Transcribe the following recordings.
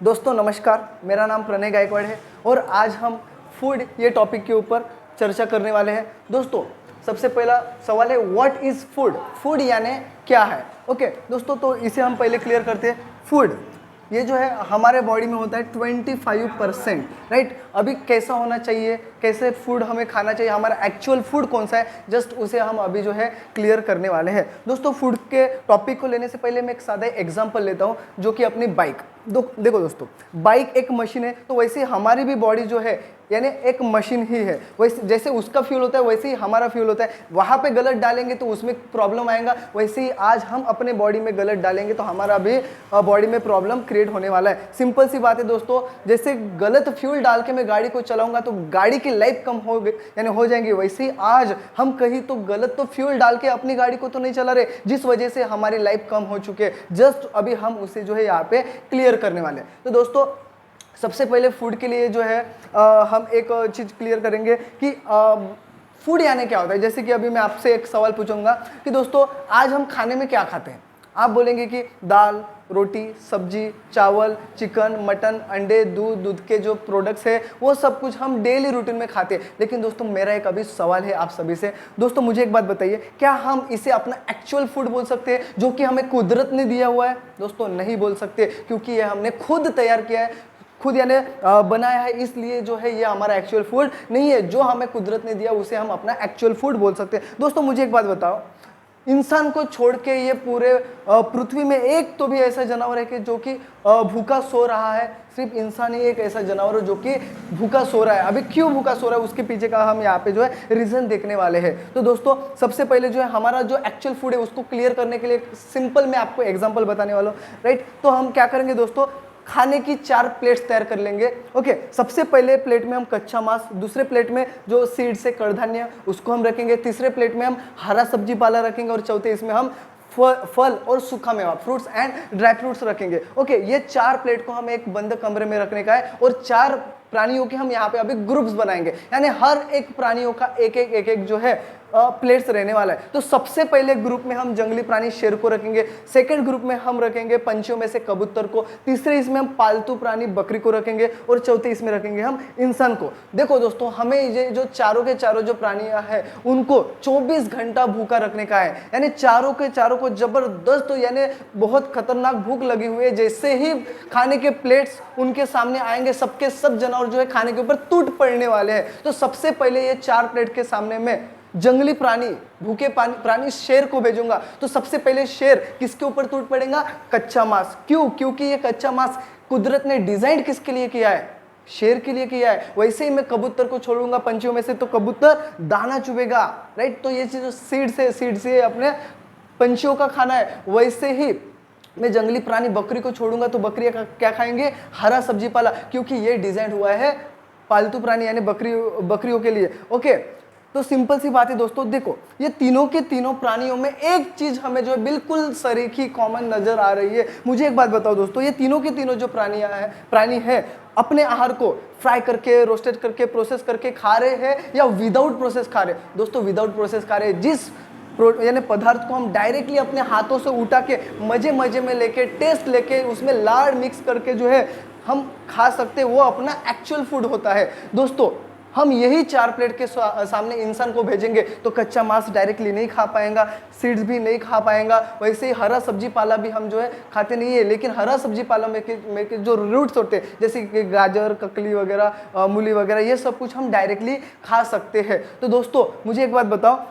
दोस्तों नमस्कार, मेरा नाम प्रणय गायकवाड़ है और आज हम फूड ये टॉपिक के ऊपर चर्चा करने वाले हैं। दोस्तों सबसे पहला सवाल है व्हाट इज़ फूड। फूड यानी क्या है। ओके दोस्तों, तो इसे हम पहले क्लियर करते हैं। फूड ये जो है हमारे बॉडी में होता है 25%, राइट। अभी कैसा होना चाहिए, कैसे फूड हमें खाना चाहिए, हमारा एक्चुअल फूड कौन सा है, जस्ट उसे हम अभी जो है क्लियर करने वाले हैं। दोस्तों फूड के टॉपिक को लेने से पहले मैं एक सादा एग्जांपल लेता हूँ, जो कि अपनी बाइक। देखो दोस्तों, बाइक एक मशीन है, तो वैसे हमारी भी बॉडी जो है यानी एक मशीन ही है। वैसे जैसे उसका फ्यूल होता है वैसे ही हमारा फ्यूल होता है। वहाँ पे गलत डालेंगे तो उसमें प्रॉब्लम आएगा, वैसे ही आज हम अपने बॉडी में गलत डालेंगे तो हमारा भी बॉडी में प्रॉब्लम क्रिएट होने वाला है। सिंपल सी बात है दोस्तों, जैसे गलत फ्यूल डाल के मैं गाड़ी को चलाऊंगा तो गाड़ी की लाइफ कम हो यानी हो जाएंगी, वैसे ही आज हम कहीं तो गलत तो फ्यूल डाल के अपनी गाड़ी को तो नहीं चला रहे, जिस वजह से हमारी लाइफ कम हो चुके हैं। जस्ट अभी हम उसे जो है यहाँ पे क्लियर करने वाले हैं। तो दोस्तों सबसे पहले फूड के लिए जो है हम एक चीज़ क्लियर करेंगे कि फूड यानी क्या होता है। जैसे कि अभी मैं आपसे एक सवाल पूछूंगा कि दोस्तों आज हम खाने में क्या खाते हैं। आप बोलेंगे कि दाल, रोटी, सब्जी, चावल, चिकन, मटन, अंडे, दूध के जो प्रोडक्ट्स है वो सब कुछ हम डेली रूटीन में खाते हैं। लेकिन दोस्तों मेरा एक अभी सवाल है आप सभी से। दोस्तों मुझे एक बात बताइए, क्या हम इसे अपना एक्चुअल फूड बोल सकते हैं जो कि हमें कुदरत ने दिया हुआ है? दोस्तों नहीं बोल सकते, क्योंकि ये हमने खुद तैयार किया है, खुद यानी बनाया है, इसलिए जो है ये हमारा एक्चुअल फूड नहीं है। जो हमें कुदरत ने दिया उसे हम अपना एक्चुअल फूड बोल सकते हैं। दोस्तों मुझे एक बात बताओ, इंसान को छोड़ के ये पूरे पृथ्वी में एक तो भी ऐसा जानवर है कि जो कि भूखा सो रहा है? सिर्फ इंसान ही एक ऐसा जानवर है जो कि भूखा सो रहा है। अभी क्यों भूखा सो रहा है उसके पीछे का हम यहाँ पे जो है रीजन देखने वाले हैं। तो दोस्तों सबसे पहले जो है हमारा जो एक्चुअल फूड है उसको क्लियर करने के लिए सिंपल मैं आपको एग्जाम्पल बताने वाला हूँ, राइट। तो हम क्या करेंगे दोस्तों, खाने की 4 प्लेट्स तैयार कर लेंगे। ओके, सबसे पहले प्लेट में हम कच्चा मांस, दूसरे प्लेट में जो सीड से कडधान्य उसको हम रखेंगे, तीसरे प्लेट में हम हरा सब्जी पाला रखेंगे और चौथे इसमें हम फल और सूखा मेवा, फ्रूट्स एंड ड्राई फ्रूट्स रखेंगे। ओके, ये 4 प्लेट को हम एक बंद कमरे में रखने का है और 4 प्राणियों के हम यहाँ पे अभी ग्रुप्स बनाएंगे, यानी हर एक प्राणियों का एक एक जो है प्लेट्स रहने वाला है। तो सबसे पहले ग्रुप में हम जंगली प्राणी शेर को रखेंगे, सेकंड ग्रुप में हम रखेंगे पंछियों में से कबूतर को, तीसरे इसमें हम पालतू प्राणी बकरी को रखेंगे और चौथे इसमें रखेंगे हम इंसान को। देखो दोस्तों, हमें ये जो चारों के चारों जो प्राणियां हैं उनको 24 घंटा भूखा रखने का है, यानी चारों के चारों को जबरदस्त यानी बहुत खतरनाक भूख लगी हुई है। जैसे ही खाने के प्लेट्स उनके सामने आएंगे सबके सब जानवर जो है खाने के ऊपर टूट पड़ने वाले हैं। तो सबसे पहले ये 4 प्लेट के सामने में जंगली प्राणी, भूखे प्राणी शेर को भेजूंगा। तो सबसे पहले शेर किसके ऊपर टूट पड़ेगा? कच्चा मांस। क्यों? क्योंकि ये कच्चा मांस कुदरत ने डिजाइन किसके लिए किया है? शेर के लिए किया है। वैसे ही मैं कबूतर को छोड़ूंगा पंछियों में से तो कबूतर दाना चुभेगा, राइट। तो ये चीज सीड से अपने पंछियों का खाना है। वैसे ही मैं जंगली प्राणी बकरी को छोड़ूंगा तो बकरियां क्या खाएंगे? हरा सब्जी पाला, क्योंकि ये डिजाइन हुआ है पालतू प्राणी यानी बकरियों के लिए। ओके, तो सिंपल सी बात है दोस्तों, देखो ये तीनों के तीनों प्राणियों में एक चीज हमें जो है बिल्कुल सरीखी कॉमन नजर आ रही है। मुझे एक बात बताओ दोस्तों, ये तीनों के तीनों जो प्राणी हैं अपने आहार को फ्राई करके, रोस्टेड करके, प्रोसेस करके खा रहे हैं या विदाउट प्रोसेस खा रहे हैं? दोस्तों विदाउट प्रोसेस खा रहे हैं। जिस यानी पदार्थ को हम डायरेक्टली अपने हाथों से उठा के मजे में लेके, टेस्ट लेके, उसमें लाड़ मिक्स करके जो है हम खा सकते हैं, वो अपना एक्चुअल फूड होता है। दोस्तों हम यही 4 प्लेट के सामने इंसान को भेजेंगे तो कच्चा मांस डायरेक्टली नहीं खा पाएगा, सीड्स भी नहीं खा पाएगा। वैसे ही हरा सब्जी पाला भी हम जो है खाते नहीं है, लेकिन हरा सब्जी पाला में जो रूट्स होते हैं जैसे कि गाजर, ककली वगैरह, मूली वगैरह, ये सब कुछ हम डायरेक्टली खा सकते हैं। तो दोस्तों मुझे एक बात बताओ,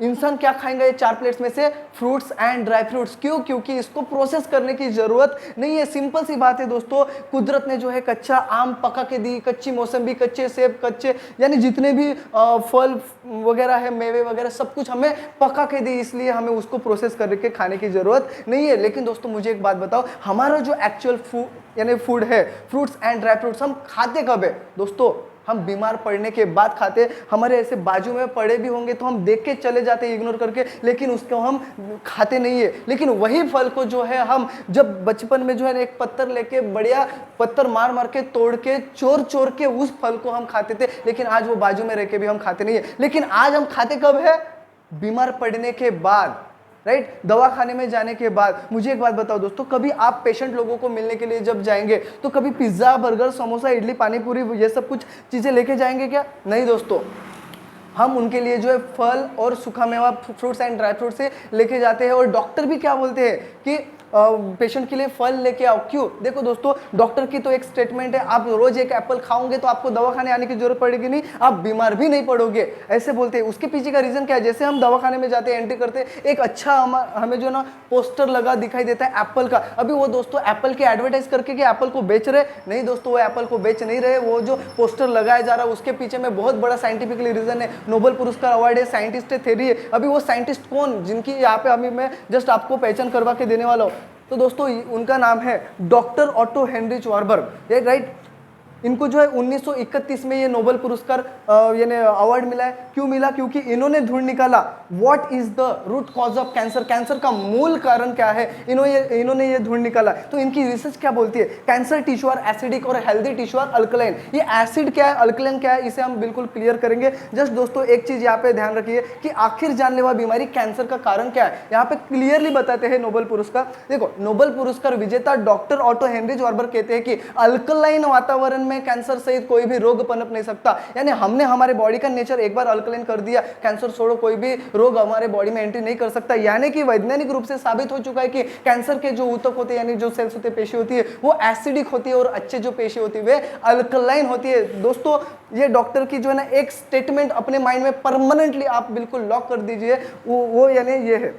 इंसान क्या खाएंगे ये 4 प्लेट्स में से? Fruits and dry fruits. क्यों? क्योंकि इसको प्रोसेस करने की जरूरत नहीं है। सिंपल सी बात है दोस्तों, कुदरत ने जो है कच्चा आम पका के दी, कच्ची मौसम्बी, कच्चे सेब, कच्चे यानी जितने भी फल वगैरह है, मेवे वगैरह, सब कुछ हमें पका के दी, इसलिए हमें उसको प्रोसेस करके खाने की जरूरत नहीं है। लेकिन दोस्तों मुझे एक बात बताओ, हमारा जो एक्चुअल यानी फूड है, फ्रूट्स एंड ड्राई फ्रूट्स, हम खाते कब है? दोस्तों हम बीमार पड़ने के बाद खाते। हमारे ऐसे बाजू में पड़े भी होंगे तो हम देख के चले जाते हैं इग्नोर करके, लेकिन उसको हम खाते नहीं है। लेकिन वही फल को जो है हम जब बचपन में जो है एक पत्थर लेके बढ़िया पत्थर मार के तोड़ के चोर के उस फल को हम खाते थे, लेकिन आज वो बाजू में रह के भी हम खाते नहीं है। लेकिन आज हम खाते कब है? बीमार पड़ने के बाद। राइट। दवा खाने में जाने के बाद मुझे एक बात बताओ दोस्तों, कभी आप पेशेंट लोगों को मिलने के लिए जब जाएंगे तो कभी पिज्ज़ा, बर्गर, समोसा, इडली, पानी पूरी ये सब कुछ चीज़ें लेके जाएंगे क्या? नहीं दोस्तों, हम उनके लिए जो है फल और सूखा मेवा, फ्रूट्स एंड ड्राई फ्रूट से लेके जाते हैं। और डॉक्टर भी क्या बोलते हैं कि पेशेंट के लिए फल लेके आओ। क्यों? देखो दोस्तों, डॉक्टर की तो एक स्टेटमेंट है, आप रोज एक एप्पल खाओगे तो आपको दवाखाने आने की जरूरत पड़ेगी नहीं, आप बीमार भी नहीं पड़ोगे, ऐसे बोलते हैं। उसके पीछे का रीजन क्या है? जैसे हम दवाखाने में जाते हैं, एंट्री करते हैं, एक अच्छा हमें जो ना पोस्टर लगा दिखाई देता है एप्पल का। अभी वो दोस्तों एप्पल के एडवर्टाइज करके कि एप्पल को बेच रहे? नहीं दोस्तों, वो एप्पल को बेच नहीं रहे। वो जो पोस्टर लगाया जा रहा है उसके पीछे में बहुत बड़ा साइंटिफिकली रीजन है, नोबेल पुरस्कार अवार्ड है, साइंटिस्ट है, थ्योरी है। अभी वो साइंटिस्ट कौन, जिनकी यहाँ पे अभी मैं जस्ट आपको पहचान करवा के देने वाला हूँ, तो दोस्तों उनका नाम है डॉक्टर ऑटो हेनरिच वार्बर्ग, राइट। इनको जो है 1931 में ये नोबेल पुरस्कार यानी अवार्ड मिला है। क्यों मिला? क्योंकि इन्होंने ढूंढ निकाला what is the root cause of cancer, cancer का मूल कारण क्या है, इन्होंने ये ढूंढ निकाला। तो इनकी रिसर्च क्या बोलती है? कैंसर टिश्यू आर एसिडिक और हेल्दी टिश्यू आर अल्कलाइन। ये एसिड क्या है, अल्कलाइन क्या है, इसे हम बिल्कुल क्लियर करेंगे। जस्ट दोस्तों एक चीज यहाँ पे ध्यान रखिए कि आखिर जानलेवा बीमारी कैंसर का कारण क्या है, यहाँ पे क्लियरली बताते हैं नोबेल पुरस्कार। देखो, नोबेल पुरस्कार विजेता डॉक्टर ऑटो हेनरिच वार्बर्ग कहते हैं कि अल्कलाइन वातावरण में कैंसर सहित कोई भी रोग पनप नहीं सकता। यानी हमने हमारे बॉडी का नेचर एक बार अल्कलाइन कर दिया, कैंसर छोड़ो कोई भी रोग हमारे बॉडी में एंट्री नहीं कर सकता। यानी कि वैज्ञानिक रूप से साबित हो चुका है कि कैंसर के जो ऊतक होते हैं, यानी जो सेल्स होते हैं, पेशी होती है, वो एसिडिक होती है और अच्छे जो पेशी होती है वे अल्कलाइन होती है। दोस्तों ये डॉक्टर की जो है ना एक स्टेटमेंट अपने माइंड में परमानेंटली आप बिल्कुल लॉक कर दीजिए, वो यानी ये है,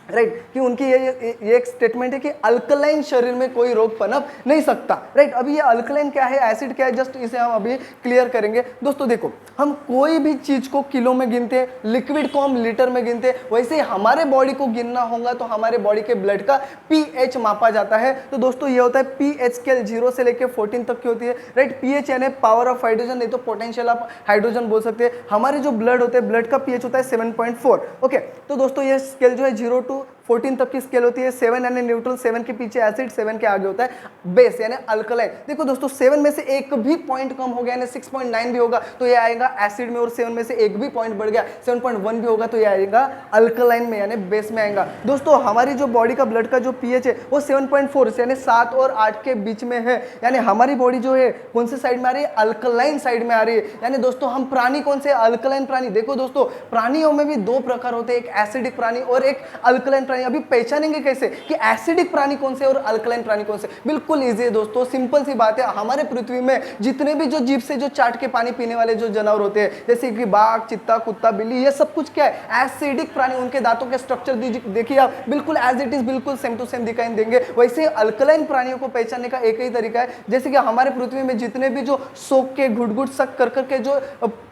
राइट, कि उनकी ये एक स्टेटमेंट है कि अल्कलाइन शरीर में कोई रोग पनप नहीं सकता, राइट। अभी ये अल्कलाइन क्या है, एसिड क्या है, जस्ट इसे हम अभी क्लियर करेंगे। दोस्तों देखो, हम कोई भी चीज को किलो में गिनते हैं, लिक्विड को हम लीटर में गिनते हैं, वैसे ही हमारे बॉडी को गिनना होगा तो हमारे बॉडी के ब्लड का पीएच मापा जाता है। तो दोस्तों ये होता है पीएच स्केल 0 से लेकर 14 तक की होती है, राइट। पीएच यानी पावर ऑफ हाइड्रोजन, नहीं तो पोटेंशियल ऑफ हाइड्रोजन बोल सकते हैं। हमारे जो ब्लड होते हैं, ब्लड का पीएच होता है 7.4, ओके। तो दोस्तों ये स्केल जो है 0 to 14 तक की स्केल होती है। 7 यानी न्यूट्रल, 7 के पीछे एसिड, 7 के आगे होता है बेस यानी अल्कलाइन। देखो दोस्तों 7 में से एक भी पॉइंट कम हो गया यानी 6.9 भी होगा तो ये आएगा एसिड में, और 7 में से एक भी पॉइंट बढ़ गया 7.1 भी होगा तो ये आएगा अल्कलाइन में यानी बेस में आएगा। दोस्तों हमारी जो बॉडी का ब्लड का जो पीएच है वो 7.4 यानी 7 और 8 के बीच में है। यानी हमारी बॉडी जो है कौन से साइड में आ रही है? अल्कलाइन साइड में आ रही है। यानी दोस्तों हम प्राणी कौन से? अल्कलाइन प्राणी। देखो दोस्तों प्राणियों में भी दो प्रकार होते हैं, एक एसिडिक प्राणी और एक अल्कलाइन प्राणी। अभी पहचानेंगे कैसे कि एसिडिक प्राणी कौन से और अल्कलाइन प्राणी कौन से? बिल्कुल इजी है दोस्तों, सिंपल सी बात है। हमारे पृथ्वी में जितने भी जो जीभ से जो चाट के पानी पीने वाले जो जानवर होते हैं, जैसे कि बाघ, चित्ता, कुत्ता, बिल्ली, ये सब कुछ क्या है? एसिडिक प्राणी। उनके दांतों के स्ट्रक्चर देखिए आप, बिल्कुल एज इट इज, बिल्कुल सेम टू सेम दिखाई देंगे। वैसे अल्कलाइन प्राणियों को पहचानने का एक ही तरीका है, जैसे कि हमारे पृथ्वी में जितने भी जो सोख के घुट-घुट सक कर करके जो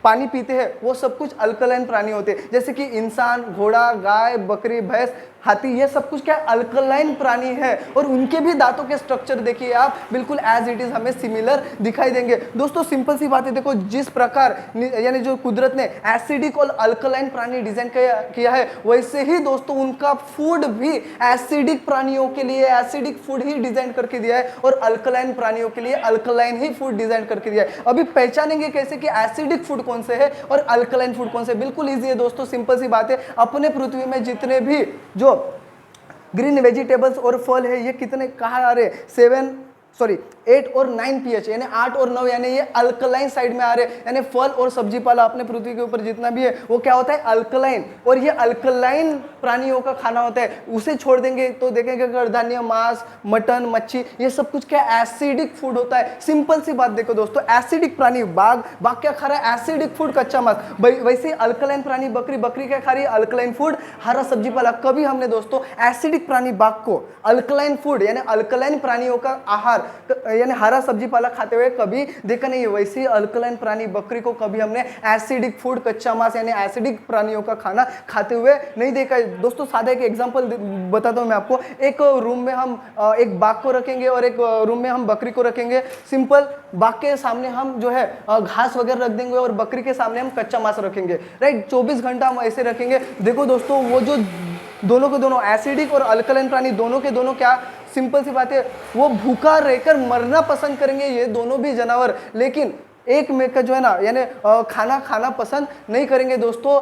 पानी पीते हैं वो सब कुछ अल्कलाइन प्राणी होते हैं। जैसे कि इंसान, घोड़ा, गाय, बकरी, भैंस, हाथी, ये सब कुछ क्या अल्कलाइन प्राणी है। और उनके भी दांतों के स्ट्रक्चर देखिए आप, बिल्कुल एज इट इज हमें सिमिलर दिखाई देंगे। दोस्तों सिंपल सी बात है, देखो जिस प्रकार यानी जो कुदरत ने एसिडिक और अल्कलाइन प्राणी डिजाइन किया है, वैसे ही दोस्तों उनका फूड भी एसिडिक प्राणियों के लिए एसिडिक फूड ही डिजाइन करके दिया है और अल्कलाइन प्राणियों के लिए अल्कलाइन ही फूड डिजाइन करके दिया है। अभी पहचानेंगे कैसे कि एसिडिक फूड कौन से है और अल्कलाइन फूड कौन से? बिल्कुल ईजी है दोस्तों, सिंपल सी बात है। अपने पृथ्वी में जितने भी जो ग्रीन वेजिटेबल्स और फल है, ये कितने कहाँ आ रहे? 8 और 9 पीएच यानी 8 और 9 यानी ये अल्कलाइन साइड में आ रहे हैं। यानी फल और सब्जी पाला अपने पृथ्वी के ऊपर जितना भी है वो क्या होता है? अल्कलाइन। और ये अल्कलाइन प्राणियों का खाना होता है। उसे छोड़ देंगे तो देखेंगे कडधान्य, मांस, मटन, मच्छी, ये सब कुछ क्या एसिडिक फूड होता है। सिंपल सी बात देखो दोस्तों, एसिडिक प्राणी बाघ क्या खा रहा है? एसिडिक फूड, कच्चा मांस। वैसे अल्कलाइन प्राणी बकरी क्या खा रही है? अल्कलाइन फूड, हरा सब्जी पाला। कभी हमने दोस्तों एसिडिक प्राणी बाघ को अल्कलाइन फूड यानी अल्कलाइन प्राणियों का आहार यानी हरा सब्जी पाला खाते हुए कभी देखा नहीं है। वैसे ही अल्कलाइन प्राणी बकरी को कभी हमने एसिडिक फूड, कच्चा मांस यानी एसिडिक प्राणियों का खाना खाते हुए नहीं देखा है। दोस्तों सादा एक एग्जांपल बताता हूं मैं आपको। एक रूम में हम एक बाघ को रखेंगे और एक रूम में हम बकरी को रखेंगे। सिंपल, बाघ के सामने हम जो है घास वगैरह रख देंगे और बकरी के सामने हम कच्चा मांस रखेंगे, राइट। 24 घंटा हम ऐसे रखेंगे। देखो दोस्तों वो जो दोनों के दोनों एसिडिक और अल्कलाइन प्राणी दोनों के दोनों क्या, सिंपल सी बात है, वो भूखा रहकर मरना पसंद करेंगे ये दोनों भी जानवर, लेकिन एक में का जो है ना यानी खाना खाना पसंद नहीं करेंगे दोस्तों।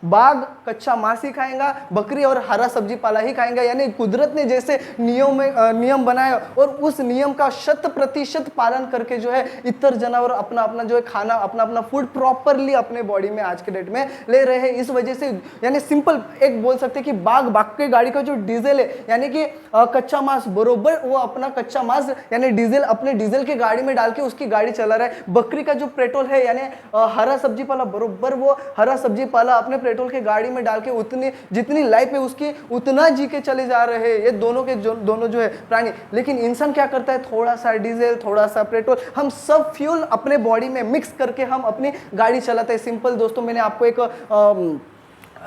बाघ कच्चा मांस ही खाएगा, बकरी और हरा सब्जी पाला ही खाएगा। यानी कुदरत ने जैसे नियम बनाया और उस नियम का 100% पालन करके जो है इतर जानवर अपना अपना जो है खाना, अपना अपना फूड प्रॉपरली अपने बॉडी में आज के डेट में ले रहे हैं। इस वजह से यानी सिंपल एक बोल सकते हैं कि बाघ के गाड़ी का जो डीजल है यानी कि कच्चा मांस बरोबर वो अपना कच्चा मांस यानी डीजल अपने डीजल की गाड़ी में डाल के उसकी गाड़ी चला रहा है। बकरी का जो पेट्रोल है यानी हरा सब्जी पाला बरोबर वो हरा सब्जी पाला अपने पेट्रोल की गाड़ी में डाल के उतनी जितनी लाइफ है उसकी उतना जी के चले जा रहे हैं। ये दोनों जो है प्राणी। लेकिन इंसान क्या करता है, थोड़ा सा डीजल थोड़ा सा पेट्रोल हम सब फ्यूल अपने बॉडी में मिक्स करके हम अपनी गाड़ी चलाते हैं। सिंपल दोस्तों मैंने आपको एक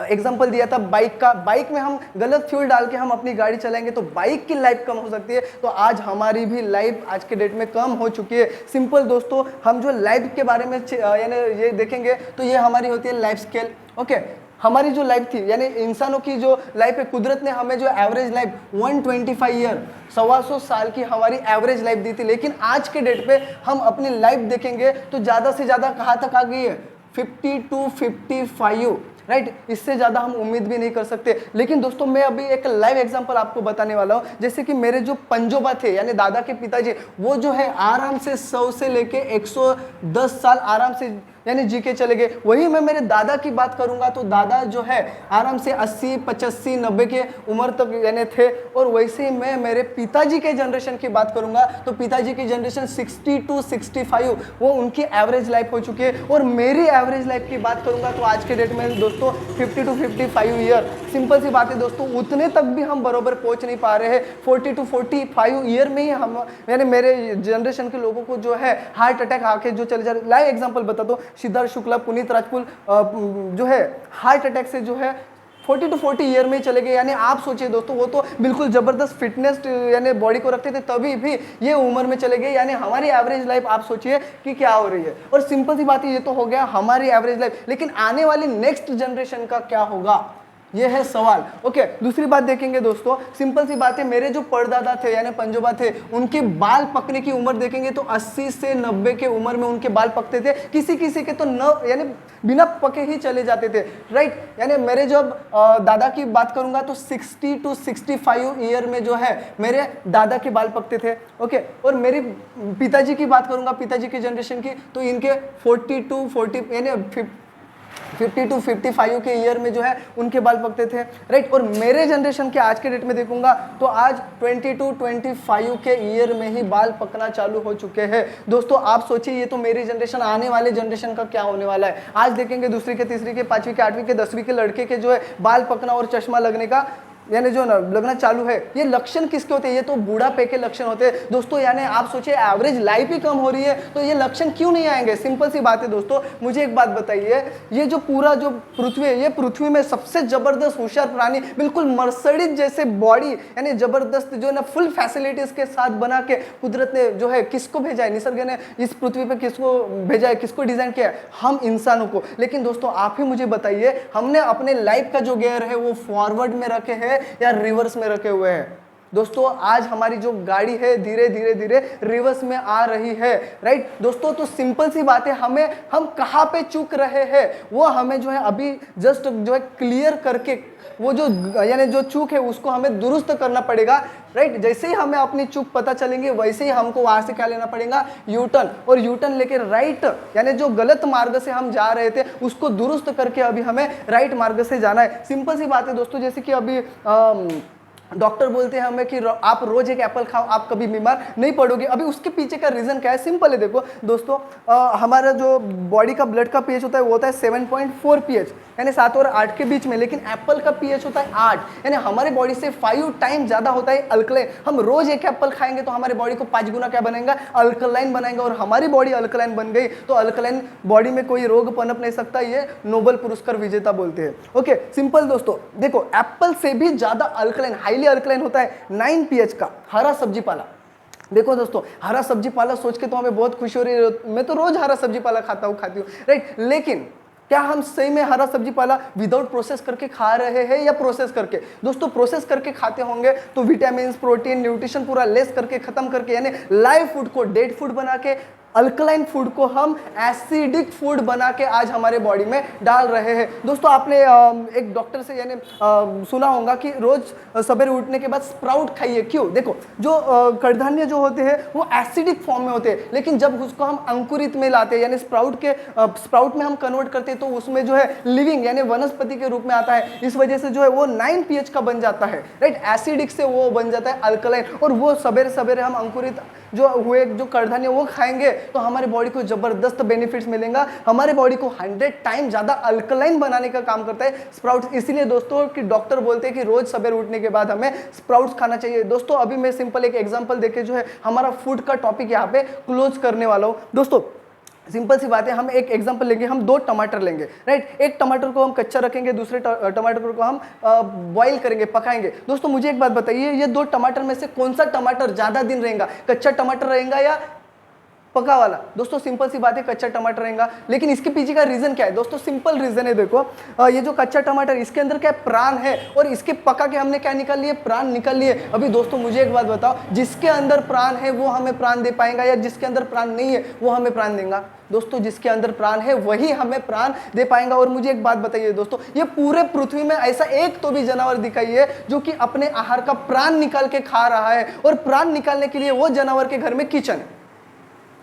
एग्जाम्पल दिया था बाइक का। बाइक में हम गलत फ्यूल डाल के हम अपनी गाड़ी चलाएंगे तो बाइक की लाइफ कम हो सकती है। तो आज हमारी भी लाइफ आज के डेट में कम हो चुकी है। सिंपल दोस्तों हम जो लाइफ के बारे में यानी ये देखेंगे तो ये हमारी होती है लाइफ स्केल। ओके, हमारी जो लाइफ थी यानी इंसानों की जो लाइफ है, कुदरत ने हमें जो एवरेज लाइफ 125 ईयर 125 साल की हमारी एवरेज लाइफ दी थी। लेकिन आज के डेट पे हम अपनी लाइफ देखेंगे तो ज़्यादा से ज़्यादा कहाँ तक आ गई है, 50 to 55, राइट। इससे ज़्यादा हम उम्मीद भी नहीं कर सकते। लेकिन दोस्तों मैं अभी एक लाइव एग्जांपल आपको बताने वाला हूँ। जैसे कि मेरे जो पंजोबा थे यानी दादा के पिताजी, वो जो है आराम से 100 से लेके 110 साल आराम से यानी जी के चले गए। वही मैं मेरे दादा की बात करूंगा तो दादा जो है आराम से 80 85 90 के उम्र तक यानी थे। और वैसे ही मैं मेरे पिताजी के जनरेशन की बात करूंगा तो पिताजी की जनरेशन 60 to 65 वो उनकी एवरेज लाइफ हो चुकी है। और मेरी एवरेज लाइफ की बात करूंगा तो आज के डेट में दोस्तों 50 to 55 ईयर। सिंपल सी बात है दोस्तों, उतने तक भी हम बराबर पहुंच नहीं पा रहे हैं। 40 to 45 ईयर में ही हम यानी मेरे जनरेशन के लोगों को जो है हार्ट अटैक आके जो चले जा रहे। लाइव एग्जाम्पल बता दो, सिद्धार्थ शुक्ला, पुनीत राजपूत जो है हार्ट अटैक से जो है 40 to 40 ईयर में चले गए। यानी आप सोचिए दोस्तों, वो तो बिल्कुल जबरदस्त फिटनेस यानी बॉडी को रखते थे तभी भी ये उम्र में चले गए। यानी हमारी एवरेज लाइफ आप सोचिए कि क्या हो रही है। और सिंपल सी बात है, ये तो हो गया हमारी एवरेज लाइफ, लेकिन आने वाली नेक्स्ट जनरेशन का क्या होगा, ये है सवाल। ओके, दूसरी बात देखेंगे दोस्तों, सिंपल सी बात है, मेरे जो परदादा थे यानी पंजोबा थे, उनके बाल पकने की उम्र देखेंगे तो 80 से 90 के उम्र में उनके बाल पकते थे। किसी किसी के तो यानी बिना पके ही चले जाते थे, राइट। यानी मेरे जब दादा की बात करूंगा तो 60 to 65 ईयर में जो है मेरे दादा के बाल पकते थे। ओके, और मेरे पिताजी की बात करूंगा, पिताजी की जनरेशन की, तो इनके 40 to 40 यानी 50 to 55 के ईयर में जो है उनके बाल पकते थे, राइट। और मेरे जनरेशन के आज के डेट में देखूंगा तो आज 20 to 25 के ईयर में ही बाल पकना चालू हो चुके हैं। दोस्तों आप सोचिए, ये तो मेरी जनरेशन, आने वाले जनरेशन का क्या होने वाला है। आज देखेंगे दूसरी के, तीसरी के, 5वीं के, 8वीं के, 10वीं के लड़के के जो है बाल पकना और चश्मा लगने का यानी जो लगना चालू है। ये लक्षण किसके होते हैं, ये तो बूढ़ापे के लक्षण होते हैं दोस्तों। यानी आप सोचिए एवरेज लाइफ ही कम हो रही है तो ये लक्षण क्यों नहीं आएंगे। सिंपल सी बात है दोस्तों, मुझे एक बात बताइए, ये जो पूरा जो पृथ्वी है, ये पृथ्वी में सबसे जबरदस्त होशियार प्राणी, बिल्कुल मर्सिडीज जैसे बॉडी यानी जबरदस्त जो है ना फुल फैसिलिटीज के साथ बना के कुदरत ने जो है किसको भेजा है, निसर्ग ने इस पृथ्वी पर किसको भेजा है, किसको डिजाइन किया है, हम इंसानों को। लेकिन दोस्तों आप ही मुझे बताइए, हमने अपने लाइफ का जो गियर है वो फॉरवर्ड में रखे हैं या रिवर्स में रखे हुए हैं। दोस्तों आज हमारी जो गाड़ी है धीरे धीरे धीरे रिवर्स में आ रही है, राइट दोस्तों। तो सिंपल सी बात है, हम कहाँ पे चूक रहे हैं वो हमें जो है अभी जस्ट जो है क्लियर करके वो जो यानी जो चूक है उसको हमें दुरुस्त करना पड़ेगा, राइट। जैसे ही हमें अपनी चूक पता चलेंगे वैसे ही हमको वहां से क्या लेना पड़ेगा, यू टर्न। और यू टर्न लेके राइट यानी जो गलत मार्ग से हम जा रहे थे उसको दुरुस्त करके अभी हमें राइट मार्ग से जाना है। सिंपल सी बात है दोस्तों, जैसे कि अभी डॉक्टर बोलते हैं हमें कि आप रोज एक एप्पल खाओ, आप कभी बीमार नहीं पड़ोगे। अभी उसके पीछे का रीजन क्या है, सिंपल है। देखो दोस्तों, हमारा जो बॉडी का ब्लड का पीएच होता है वो होता है 7.4 पीएच यानी 7 और 8 के बीच में, लेकिन एप्पल का पीएच होता है 8 यानी हमारे बॉडी से 5 टाइम ज्यादा होता है अल्कलाइन। हम रोज एक एप्पल खाएंगे तो हमारे बॉडी को 5 गुना क्या बनाएगा, अल्कलाइन बनाएंगे। और हमारी बॉडी अल्कलाइन बन गई तो अल्कलाइन बॉडी में कोई रोग पनप नहीं सकता, ये नोबेल पुरस्कार विजेता बोलते हैं। ओके सिंपल दोस्तों, देखो एप्पल से भी ज्यादा अल्कलाइन हाईली अल्कलाइन होता है 9 पीएच का हरा सब्जी पाला। देखो दोस्तों, हरा सब्जी पाला सोच के तो हमें बहुत खुशी हो रही है, मैं तो रोज हरा सब्जी पाला खाती हूँ, राइट। लेकिन क्या हम सही में हरा सब्जी पाला विदाउट प्रोसेस करके खा रहे हैं या प्रोसेस करके? दोस्तों प्रोसेस करके खाते होंगे तो विटामिन, प्रोटीन, न्यूट्रिशन पूरा लेस करके खत्म करके यानी लाइव फूड को डेड फूड बना के अल्कलाइन फूड को हम एसिडिक फूड बना के आज हमारे बॉडी में डाल रहे हैं। दोस्तों आपने एक डॉक्टर से यानी सुना होगा कि रोज सवेरे उठने के बाद स्प्राउट खाइए। क्यों? देखो जो कडधान्य जो होते हैं वो एसिडिक फॉर्म में होते हैं, लेकिन जब उसको हम अंकुरित में लाते हैं यानी स्प्राउट में हम कन्वर्ट करते हैं तो उसमें जो है लिविंग यानी वनस्पति के रूप में आता है। इस वजह से जो है वो 9 pH का बन जाता है, राइट। एसिडिक से वो बन जाता है अल्कलाइन, और वो सवेरे सवेरे हम अंकुरित जो हुए जो कडधान्य वो खाएंगे तो हमारे बॉडी को जबरदस्त बेनिफिट्स मिलेगा। हमारे बॉडी को 100 टाइम ज्यादा अल्कलाइन बनाने का काम करता है स्प्राउट्स। इसीलिए दोस्तों कि डॉक्टर बोलते हैं कि रोज सवेरे उठने के बाद हमें स्प्राउट्स खाना चाहिए। दोस्तों अभी मैं सिंपल एक एग्जांपल देके जो है हमारा फूड का टॉपिक यहाँ पे क्लोज करने वाला हूँ। दोस्तों सिंपल सी बात है, हम एक एग्जांपल लेंगे, हम 2 टमाटर लेंगे, राइट। एक टमाटर को हम कच्चा रखेंगे, दूसरे टमाटर को हम बॉईल करेंगे, पकाएंगे। दोस्तों मुझे एक बात बताइए, ये 2 टमाटर में से कौन सा टमाटर ज्यादा दिन रहेगा, कच्चा टमाटर रहेगा या पका वाला? दोस्तों सिंपल सी बात है, कच्चा टमाटर रहेगा। लेकिन इसके पीछे का रीजन क्या है? दोस्तों सिंपल रीजन है, देखो ये जो कच्चा टमाटर इसके अंदर क्या प्राण है, और इसके पका के हमने क्या निकाल लिए, प्राण निकाल लिए। अभी दोस्तों मुझे एक बात बताओ, जिसके अंदर प्राण है वो हमें प्राण दे पाएगा या जिसके अंदर प्राण नहीं है वो हमें प्राण देगा? दोस्तों जिसके अंदर प्राण है वही हमें प्राण दे पाएगा। और मुझे एक बात बताइए दोस्तों, ये पूरे पृथ्वी में ऐसा एक तो भी जानवर दिखाइए जो कि अपने आहार का प्राण निकाल के खा रहा है, और प्राण निकालने के लिए वो जानवर के घर में किचन है,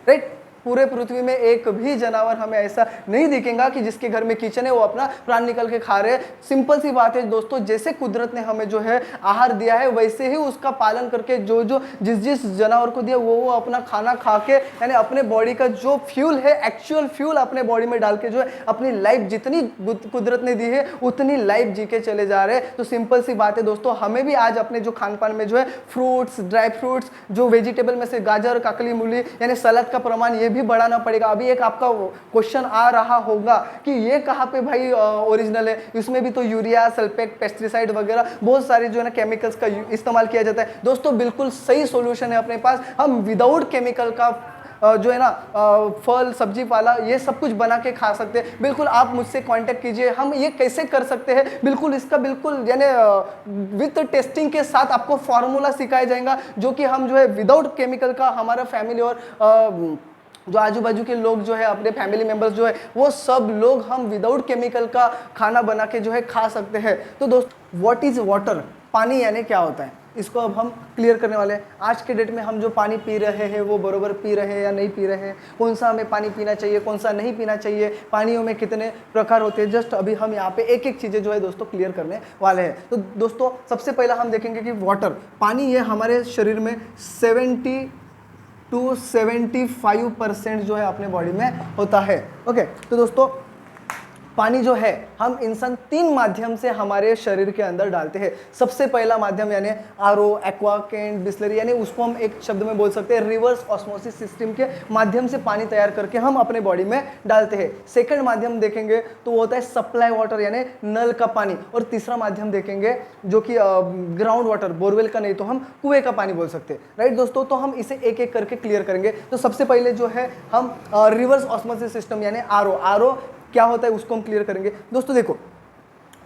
राइट। पूरे पृथ्वी में एक भी जानवर हमें ऐसा नहीं दिखेगा कि जिसके घर में किचन है वो अपना प्राण निकल के खा रहे हैं। सिंपल सी बात है दोस्तों, जैसे कुदरत ने हमें जो है आहार दिया है वैसे ही उसका पालन करके जो जो जिस जानवर को दिया वो अपना खाना खा के यानी अपने बॉडी का जो फ्यूल है, एक्चुअल फ्यूल अपने बॉडी में डाल के जो है अपनी लाइफ जितनी कुदरत ने दी है उतनी लाइफ जी के चले जा रहे हैं। तो सिंपल सी बात है दोस्तों, हमें भी आज अपने जो खान पान में जो है फ्रूट्स, ड्राई फ्रूट्स, जो वेजिटेबल में से गाजर, काकली, मूली यानी सलाद का प्रमाण ये भी बढ़ाना पड़ेगा। अभी एक आपका क्वेश्चन आ रहा होगा कि ये कहाँ पे भाई ओरिजिनल है, इसमें भी तो यूरिया, सल्फेट, पेस्टिसाइड वगैरह बहुत सारे जो है ना केमिकल्स का इस्तेमाल किया जाता है। दोस्तों बिल्कुल सही सॉल्यूशन है अपने पास, हम विदाउट केमिकल का जो है ना फल सब्जी वाला ये सब कुछ बना के खा सकते हैं। बिल्कुल आप मुझसे कांटेक्ट कीजिए, हम ये कैसे कर सकते हैं बिल्कुल इसका बिल्कुल यानी विद टेस्टिंग के साथ आपको फार्मूला सिखाया जाएगा जो कि हम जो है विदाउट केमिकल का हमारा फैमिली और जो आजू बाजू के लोग जो है अपने फैमिली मेंबर्स जो है वो सब लोग हम विदाउट केमिकल का खाना बना के जो है खा सकते हैं। तो दोस्तों व्हाट इज वाटर, पानी यानी क्या होता है, इसको अब हम क्लियर करने वाले हैं। आज के डेट में हम जो पानी पी रहे हैं वो बरोबर पी रहे हैं या नहीं पी रहे हैं, कौन सा हमें पानी पीना चाहिए, कौन सा नहीं पीना चाहिए, पानियों में कितने प्रकार होते हैं, जस्ट अभी हम यहाँ पे एक एक चीज़ें जो है दोस्तों क्लियर करने वाले हैं। तो दोस्तों सबसे पहला हम देखेंगे कि वाटर, पानी ये हमारे शरीर में 70 to 75% जो है अपने बॉडी में होता है। ओके, तो दोस्तों पानी जो है हम इंसान 3 माध्यम से हमारे शरीर के अंदर डालते हैं। सबसे पहला माध्यम यानी आरओ, एक्वा, कैंट, बिस्लरी यानी उसको हम एक शब्द में बोल सकते हैं रिवर्स ऑस्मोसिस सिस्टम के माध्यम से पानी तैयार करके हम अपने बॉडी में डालते हैं। सेकंड माध्यम देखेंगे तो वो होता है सप्लाई वाटर यानी नल का पानी, और तीसरा माध्यम देखेंगे जो कि ग्राउंड वाटर, बोरवेल का नहीं तो हम कुएं का पानी बोल सकते हैं, राइट दोस्तों। तो हम इसे एक एक करके क्लियर करेंगे। तो सबसे पहले जो है हम रिवर्स ऑस्मोसिस सिस्टम यानी आरओ क्या होता है उसको हम क्लियर करेंगे। दोस्तों देखो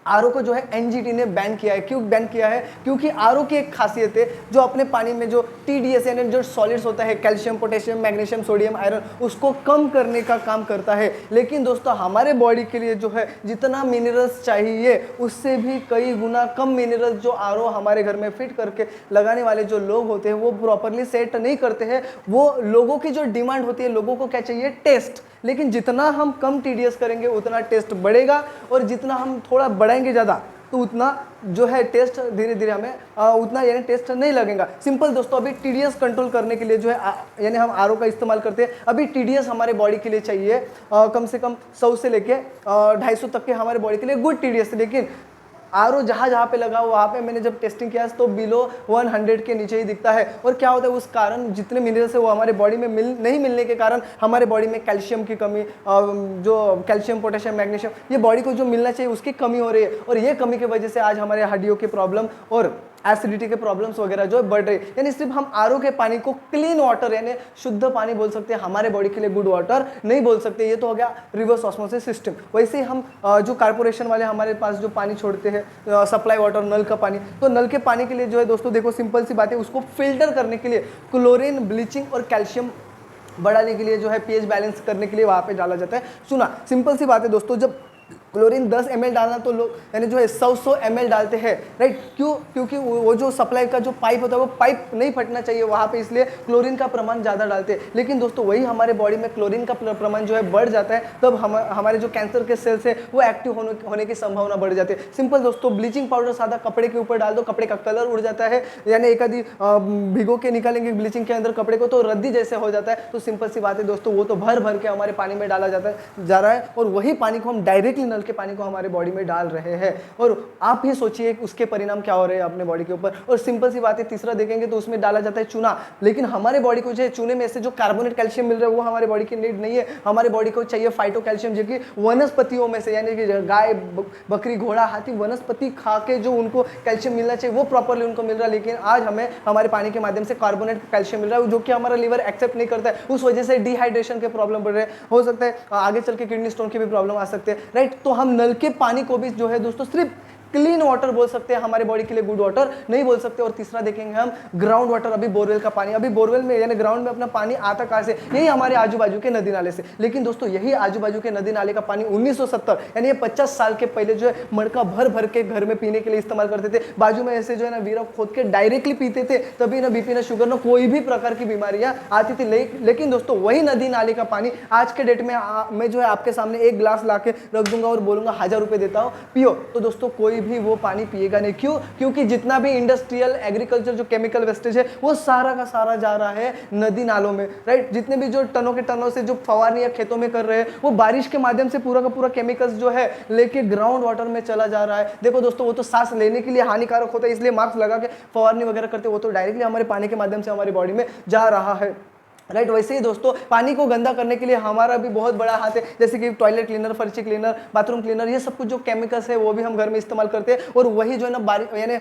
आरओ को जो है एनजीटी ने बैन किया है। क्यों बैन किया है? क्योंकि आरओ की एक खासियत है जो अपने पानी में जो टीडीएस यानी जो सॉलिड्स होता है, calcium, potassium, magnesium, sodium, iron, उसको कम करने का काम करता है। लेकिन दोस्तों हमारे बॉडी के लिए जो है जितना मिनरल्स चाहिए उससे भी कई गुना कम मिनरल्स जो आरओ हमारे घर में फिट करके लगाने वाले जो लोग होते हैं वो प्रॉपरली सेट नहीं करते हैं। वो लोगों की जो डिमांड होती है, लोगों को क्या चाहिए, टेस्ट। लेकिन जितना हम कम टीडीएस करेंगे उतना टेस्ट बढ़ेगा, और जितना हम थोड़ा बढ़ाएंगे ज़्यादा तो उतना जो है टेस्ट धीरे धीरे हमें उतना यानी टेस्ट नहीं लगेगा। सिंपल दोस्तों, अभी टीडीएस कंट्रोल करने के लिए जो है यानी हम आरओ का इस्तेमाल करते हैं। अभी टीडीएस हमारे बॉडी के लिए चाहिए कम से कम 100 से लेके 250 तक के हमारे बॉडी के लिए गुड टीडीएस। लेकिन आरओ जहाँ पे लगा वहाँ पे मैंने जब टेस्टिंग किया तो बिलो 100 के नीचे ही दिखता है। और क्या होता है, उस कारण जितने मिनरल्स है वो हमारे बॉडी में नहीं मिलने के कारण हमारे बॉडी में कैल्शियम की कमी, जो कैल्शियम, पोटेशियम, मैग्नीशियम, ये बॉडी को जो मिलना चाहिए उसकी कमी हो रही है। और ये कमी की वजह से आज हमारे हड्डियों की प्रॉब्लम और एसिडिटी के प्रॉब्लम्स वगैरह जो बढ़ रही है। यानी सिर्फ हम आरओ के पानी को क्लीन वाटर यानी शुद्ध पानी बोल सकते हैं, हमारे बॉडी के लिए गुड वाटर नहीं बोल सकते। ये तो हो गया रिवर्स ऑस्मोसिस सिस्टम। वैसे ही हम जो कारपोरेशन वाले हमारे पास जो पानी छोड़ते हैं सप्लाई वाटर, नल का पानी, तो नल के पानी के लिए जो है दोस्तों देखो सिंपल सी बात है, उसको फिल्टर करने के लिए क्लोरीन, ब्लीचिंग और कैल्शियम बढ़ाने के लिए जो है पीएच बैलेंस करने के लिए वहाँ पे डाला जाता है चूना। सिंपल सी बात है दोस्तों, जब क्लोरीन 10 ml डालना तो लोग यानी जो है 100 ml डालते हैं, राइट। क्यों? क्योंकि वो जो सप्लाई का जो पाइप होता है वो पाइप नहीं फटना चाहिए वहाँ पे, इसलिए क्लोरीन का प्रमाण ज़्यादा डालते हैं। लेकिन दोस्तों वही हमारे बॉडी में क्लोरीन का प्रमाण जो है बढ़ जाता है, तब हमारे जो कैंसर के सेल्स है वो एक्टिव होने की संभावना बढ़ जाती है। सिंपल दोस्तों, ब्लीचिंग पाउडर सादा कपड़े के ऊपर डाल दो, कपड़े का कलर उड़ जाता है, यानी एक आधी भिगो के निकालेंगे ब्लीचिंग के अंदर कपड़े को तो रद्दी जैसे हो जाता है। तो सिंपल सी बात है दोस्तों, वो तो भर भर के हमारे पानी में डाला जा रहा है, और वही पानी को हम डायरेक्टली नल के पानी को हमारे बॉडी में डाल रहे हैं, और आप ही सोचिए उसके परिणाम क्या हो रहे हैं अपने बॉडी के ऊपर। और सिंपल सी बात है, तीसरा देखेंगे तो उसमें डाला जाता है चूना, लेकिन हमारे बॉडी को जो है चूने में से जो कार्बोनेट कैल्शियम मिल रहा है वो हमारे बॉडी की नीड नहीं है। हमारे बॉडी को चाहिए फाइटो कैल्शियम, जो कि वनस्पतियों में से, यानी कि गाय बकरी घोड़ा हाथी वनस्पति खा के जो उनको कैल्शियम मिलना चाहिए वो प्रॉपरली उनको मिल रहा है, लेकिन आज हमें हमारे पानी के माध्यम से कार्बोनेट कैल्शियम मिल रहा है, जो कि हमारा लीवर एक्सेप्ट नहीं करता है। उस वजह से डिहाइड्रेशन के प्रॉब्लम बढ़ रहे हैं, हो सकता है आगे चल के किडनी स्टोन की भी प्रॉब्लम आ सकते हैं, राइट। तो हम नल के पानी को भी जो है दोस्तों सिर्फ क्लीन वाटर बोल सकते हैं, हमारे बॉडी के लिए गुड वाटर नहीं बोल सकते। और तीसरा देखेंगे हम ग्राउंड वाटर, अभी बोरवेल का पानी, अभी बोरवेल में यानी ग्राउंड में अपना पानी आता कहाँ से? यही हमारे आजू बाजू के नदी नाले से। लेकिन दोस्तों यही आजू बाजू के नदी नाले का पानी 1970 यानी ये 50 साल के पहले जो है मटका भर भर के घर में पीने के लिए इस्तेमाल करते थे। बाजू में ऐसे जो है ना वीरा खोद के डायरेक्टली पीते थे, तभी ना बीपी ना शुगर ना कोई भी प्रकार की बीमारियां आती थी। लेकिन दोस्तों वही नदी नाले का पानी आज के डेट में मैं जो है आपके सामने एक ग्लास ला के रख दूंगा और बोलूंगा 1000 रुपये देता हूँ पियो, तो दोस्तों कोई भी वो पानी पिएगा नहीं। क्यों? क्योंकि जितना भी इंडस्ट्रियल एग्रीकल्चर जो केमिकल वेस्टेज है वो सारा का सारा जा रहा है नदी नालों में, राइट। जितने भी जो टनों के टनों से जो फवारनी या खेतों में कर रहे हैं वो बारिश के माध्यम से पूरा का पूरा केमिकल्स जो है लेके ग्राउंड वाटर में चला जा रहा है। देखो दोस्तों, वो तो सांस लेने के लिए हानिकारक होता है, इसलिए मास्क लगा के फवारनी वगैरह करते, वो तो डायरेक्टली हमारे पानी के माध्यम से हमारी बॉडी में जा रहा है, राइट। वैसे ही दोस्तों पानी को गंदा करने के लिए हमारा भी बहुत बड़ा हाथ है, जैसे कि टॉयलेट क्लीनर, फर्ची क्लीनर, बाथरूम क्लीनर, ये सब कुछ जो केमिकल्स है वो भी हम घर में इस्तेमाल करते हैं, और वही जो है ना यानी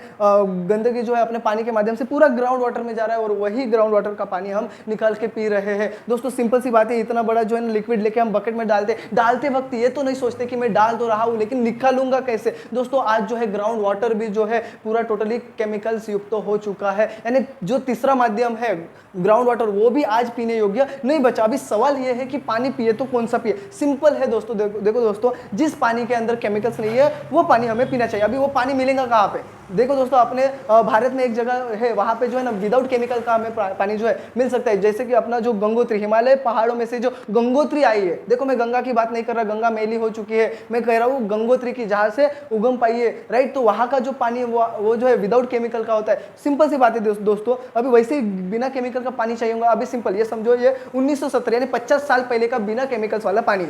गंदगी जो है अपने पानी के माध्यम से पूरा ग्राउंड वाटर में जा रहा है, और वही ग्राउंड वाटर का पानी हम निकाल के पी रहे हैं। दोस्तों सिंपल सी बात है, इतना बड़ा जो है ना लिक्विड लेके हम बकेट में डालते वक्त ये तो नहीं सोचते कि मैं डाल तो रहा हूँ लेकिन निकालूंगा कैसे। दोस्तों आज जो है ग्राउंड वाटर भी जो है पूरा टोटली केमिकल्स युक्त हो चुका है, यानी जो तीसरा माध्यम है ग्राउंड वाटर वो भी आज पीने योग्य नहीं बचा। अभी सवाल ये है कि पानी पिए तो कौन सा पिए? सिंपल है दोस्तों, देखो दोस्तों, जिस पानी के अंदर केमिकल्स नहीं है वो पानी हमें पीना चाहिए। अभी वो पानी मिलेगा कहाँ पे? देखो दोस्तों, अपने भारत में एक जगह है वहाँ पे जो है ना विदाउट केमिकल का हमें पानी जो है मिल सकता है, जैसे कि अपना जो गंगोत्री, हिमालय पहाड़ों में से जो गंगोत्री आई है। देखो मैं गंगा की बात नहीं कर रहा, गंगा मैली हो चुकी है, मैं कह रहा हूँ गंगोत्री की, जहाँ से उगम पाई है, राइट। तो वहाँ का जो पानी है वो जो है विदाउट केमिकल का होता है। सिंपल सी बात है दोस्तों, अभी वैसे ही बिना केमिकल का पानी चाहिए होगा। अभी सिंपल ये समझो, ये 1970 यानी 50 साल पहले का बिना केमिकल्स वाला पानी।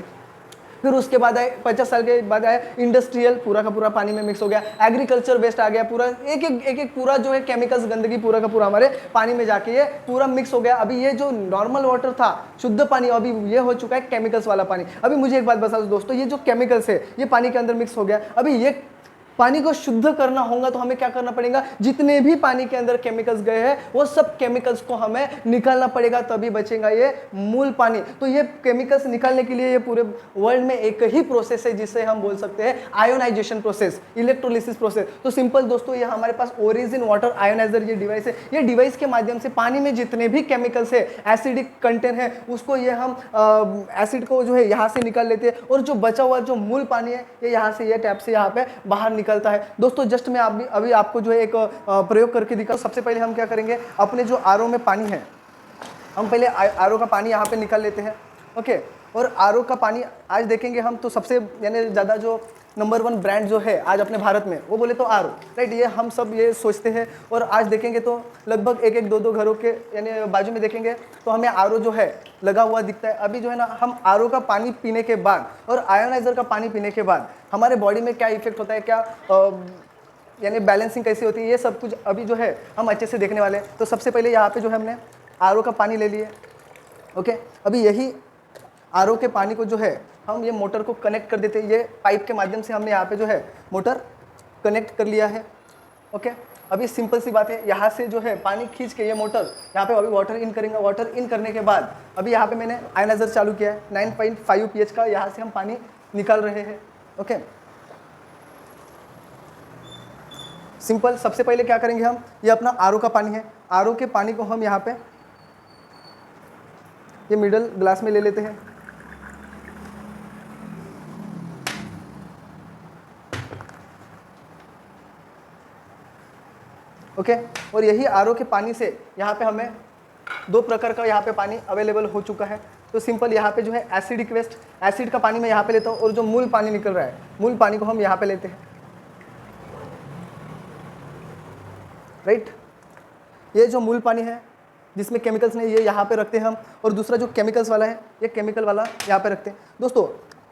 फिर उसके बाद आए 50 साल के बाद आया इंडस्ट्रियल, पूरा का पूरा पानी में मिक्स हो गया, एग्रीकल्चर वेस्ट आ गया, पूरा एक पूरा जो है केमिकल्स गंदगी पूरा का पूरा हमारे पानी में जाके ये पूरा मिक्स हो गया। अभी ये जो नॉर्मल वाटर था शुद्ध पानी, अभी ये हो चुका है केमिकल्स वाला पानी। अभी मुझे एक बात बता दो दोस्तों, ये जो केमिकल्स है ये पानी के अंदर मिक्स हो गया। अभी ये पानी को शुद्ध करना होगा तो हमें क्या करना पड़ेगा? जितने भी पानी के अंदर केमिकल्स गए हैं वो सब केमिकल्स को हमें निकालना पड़ेगा, तभी बचेगा ये मूल पानी। तो ये केमिकल्स निकालने के लिए ये पूरे वर्ल्ड में एक ही प्रोसेस है जिसे हम बोल सकते हैं आयोनाइजेशन प्रोसेस, इलेक्ट्रोलिसिस प्रोसेस। तो सिंपल दोस्तों, ये हमारे पास ओरिजिन वाटर आयोनाइजर ये डिवाइस है। ये डिवाइस के माध्यम से पानी में जितने भी केमिकल्स है, एसिडिक कंटेंट है, उसको ये हम एसिड को जो है यहाँ से निकाल लेते हैं, और जो बचा हुआ जो मूल पानी है ये यहाँ से, ये टैप से यहाँ पे बाहर निकलता है। दोस्तों जस्ट मैं अभी आपको जो है एक प्रयोग करके दिखाऊं। सबसे पहले हम क्या करेंगे, अपने जो आरओ में पानी है, हम पहले आरओ का पानी यहाँ पे निकाल लेते हैं, ओके। और आरओ का पानी आज देखेंगे हम तो सबसे यानी ज़्यादा जो नंबर 1 ब्रांड जो है आज अपने भारत में वो बोले तो आरओ, राइट। ये हम सब ये सोचते हैं, और आज देखेंगे तो लगभग एक दो घरों के यानी बाजू में देखेंगे तो हमें आरओ जो है लगा हुआ दिखता है। अभी जो है ना, हम आरओ का पानी पीने के बाद और आयोनाइजर का पानी पीने के बाद हमारे बॉडी में क्या इफेक्ट होता है, क्या यानी बैलेंसिंग कैसी होती है, ये सब कुछ अभी जो है हम अच्छे से देखने वाले हैं। तो सबसे पहले यहाँ पे जो है हमने आरओ का पानी ले लिए, ओके। अभी यही आरओ के पानी को जो है हम ये मोटर को कनेक्ट कर देते हैं, ये पाइप के माध्यम से हमने यहाँ पे जो है मोटर कनेक्ट कर लिया है, ओके। अभी सिंपल सी बात है, यहाँ से जो है पानी खींच के ये मोटर यहाँ पे अभी वाटर इन करेंगे। वाटर इन करने के बाद अभी यहाँ पे मैंने आयोनाइजर चालू किया है 9.5 pH का, यहाँ से हम पानी निकाल रहे हैं, ओके। सिंपल, सबसे पहले क्या करेंगे हम, ये अपना आरओ का पानी है, आरओ के पानी को हम यहाँ पे ये मिडल ग्लास में ले लेते हैं। ओके, और यही आरओ के पानी से यहाँ पे हमें 2 प्रकार का यहाँ पे पानी अवेलेबल हो चुका है। तो सिंपल यहाँ पे जो है एसिडिक वेस्ट, एसिड का पानी मैं यहाँ पे लेता हूँ और जो मूल पानी निकल रहा है, मूल पानी को हम यहाँ पे लेते हैं, राइट। ये जो मूल पानी है जिसमें केमिकल्स नहीं, ये यहाँ पे रखते हैं हम, और दूसरा जो केमिकल्स वाला है ये केमिकल वाला यहाँ पे रखते हैं। दोस्तों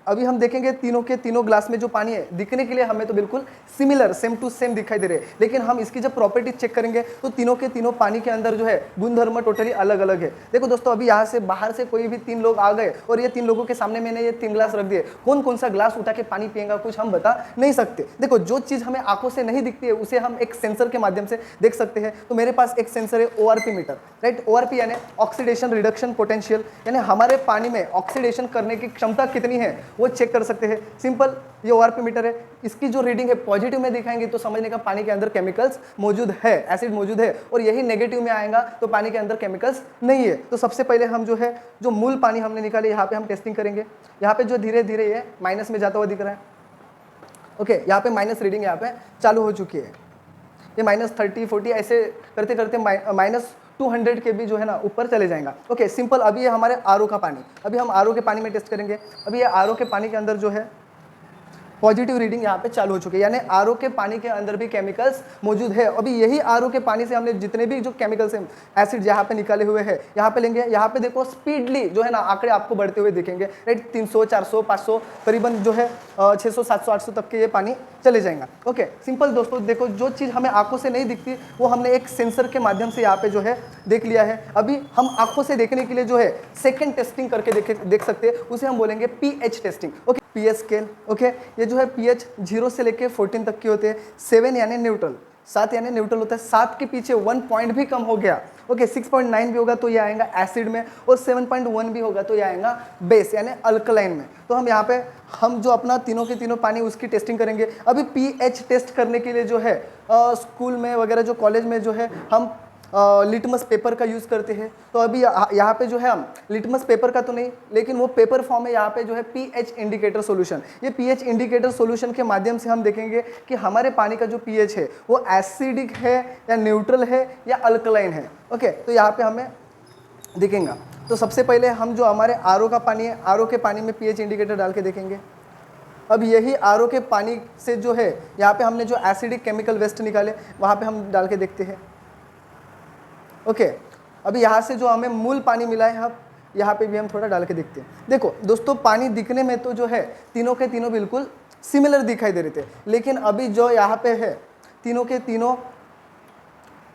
अभी हम देखेंगे तीनों के तीनों ग्लास में जो पानी है, दिखने के लिए हमें तो बिल्कुल सिमिलर, सेम टू सेम दिखाई दे रहे हैं, लेकिन हम इसकी जब प्रॉपर्टीज चेक करेंगे तो तीनों के तीनों पानी के अंदर जो है गुणधर्म टोटली अलग अलग है। देखो दोस्तों, अभी यहाँ से बाहर से कोई भी 3 लोग आ गए और ये 3 लोगों के सामने मैंने ये 3 ग्लास रख दिए, कौन कौन सा ग्लास उठा के पानी पिएगा कुछ हम बता नहीं सकते। देखो जो चीज़ हमें आंखों से नहीं दिखती है उसे हम एक सेंसर के माध्यम से देख सकते हैं। तो मेरे पास एक सेंसर है ORP मीटर, राइट। ORP यानी ऑक्सीडेशन रिडक्शन पोटेंशियल, यानी हमारे पानी में ऑक्सीडेशन करने की क्षमता कितनी है वो चेक कर सकते हैं। सिंपल ये ORP मीटर है, इसकी जो रीडिंग है पॉजिटिव में दिखाएंगे तो समझने का पानी के अंदर केमिकल्स मौजूद है, एसिड मौजूद है, और यही नेगेटिव में आएगा तो पानी के अंदर केमिकल्स नहीं है। तो सबसे पहले हम जो है जो मूल पानी हमने निकाले यहाँ पे हम टेस्टिंग करेंगे। यहाँ पे जो धीरे धीरे ये माइनस में जाता हुआ दिख रहा है, ओके, यहाँ पे माइनस रीडिंग यहाँ पे चालू हो चुकी है। ये -30 40 ऐसे करते करते -200 के भी जो है ना ऊपर चले जाएगा। ओके सिंपल, अभी ये हमारे आरओ का पानी, अभी हम आरओ के पानी में टेस्ट करेंगे। अभी ये आरओ के पानी के अंदर जो है पॉजिटिव रीडिंग यहाँ पे चालू हो चुकी है, यानी आरओ के पानी के अंदर भी केमिकल्स मौजूद है। अभी यही आरओ के पानी से हमने जितने भी जो केमिकल्स हैं, एसिड यहाँ पे निकाले हुए हैं, यहाँ पे लेंगे। यहाँ पे देखो स्पीडली जो है ना आंकड़े आपको बढ़ते हुए दिखेंगे, राइट। 300 400 500 करीबन जो है 600 700 800 तक के ये पानी चले जाएगा। ओके सिंपल दोस्तों, देखो जो चीज़ हमें आंखों से नहीं दिखती वो हमने एक सेंसर के माध्यम से यहाँ पे जो है देख लिया है। अभी हम आंखों से देखने के लिए जो है सेकेंड टेस्टिंग करके देख सकते हैं, उसे हम बोलेंगे pH testing. Okay, pH scale, okay, ये जो है pH 0 से लेके 14 तक की होते हैं। 7 यानी न्यूट्रल, 7 यानी न्यूट्रल होता है, 7 के पीछे 1 पॉइंट भी कम हो गया, ओके, 6.9 भी होगा तो ये आएगा एसिड में, और 7.1 भी होगा तो ये आएगा बेस यानी अल्कलाइन में। तो हम यहाँ पे हम जो अपना तीनों के तीनों पानी उसकी टेस्टिंग करेंगे। अभी pH टेस्ट करने के लिए जो है स्कूल में वगैरह जो कॉलेज में जो है हम लिटमस पेपर का यूज़ करते हैं। तो अभी यहाँ पे जो है हम लिटमस पेपर का तो नहीं, लेकिन वो पेपर फॉर्म है, यहाँ पे जो है pH इंडिकेटर सॉल्यूशन, ये pH इंडिकेटर सॉल्यूशन के माध्यम से हम देखेंगे कि हमारे पानी का जो pH है वो एसिडिक है या न्यूट्रल है या अल्कलाइन है। ओके, तो यहाँ पे हमें दिखेगा। तो सबसे पहले हम जो हमारे आरओ का पानी है, आरओ के पानी में pH इंडिकेटर डाल के देखेंगे। अब यही आरओ के पानी से जो है यहाँ पे हमने जो एसिडिक केमिकल वेस्ट निकाले वहाँ पे हम डाल के देखते हैं। ओके, अभी यहाँ से जो हमें मूल पानी मिला है हम यहाँ पे भी हम थोड़ा डाल के देखते हैं। देखो दोस्तों, पानी दिखने में तो जो है तीनों के तीनों बिल्कुल सिमिलर दिखाई दे रहे थे, लेकिन अभी जो यहाँ पे है तीनों के तीनों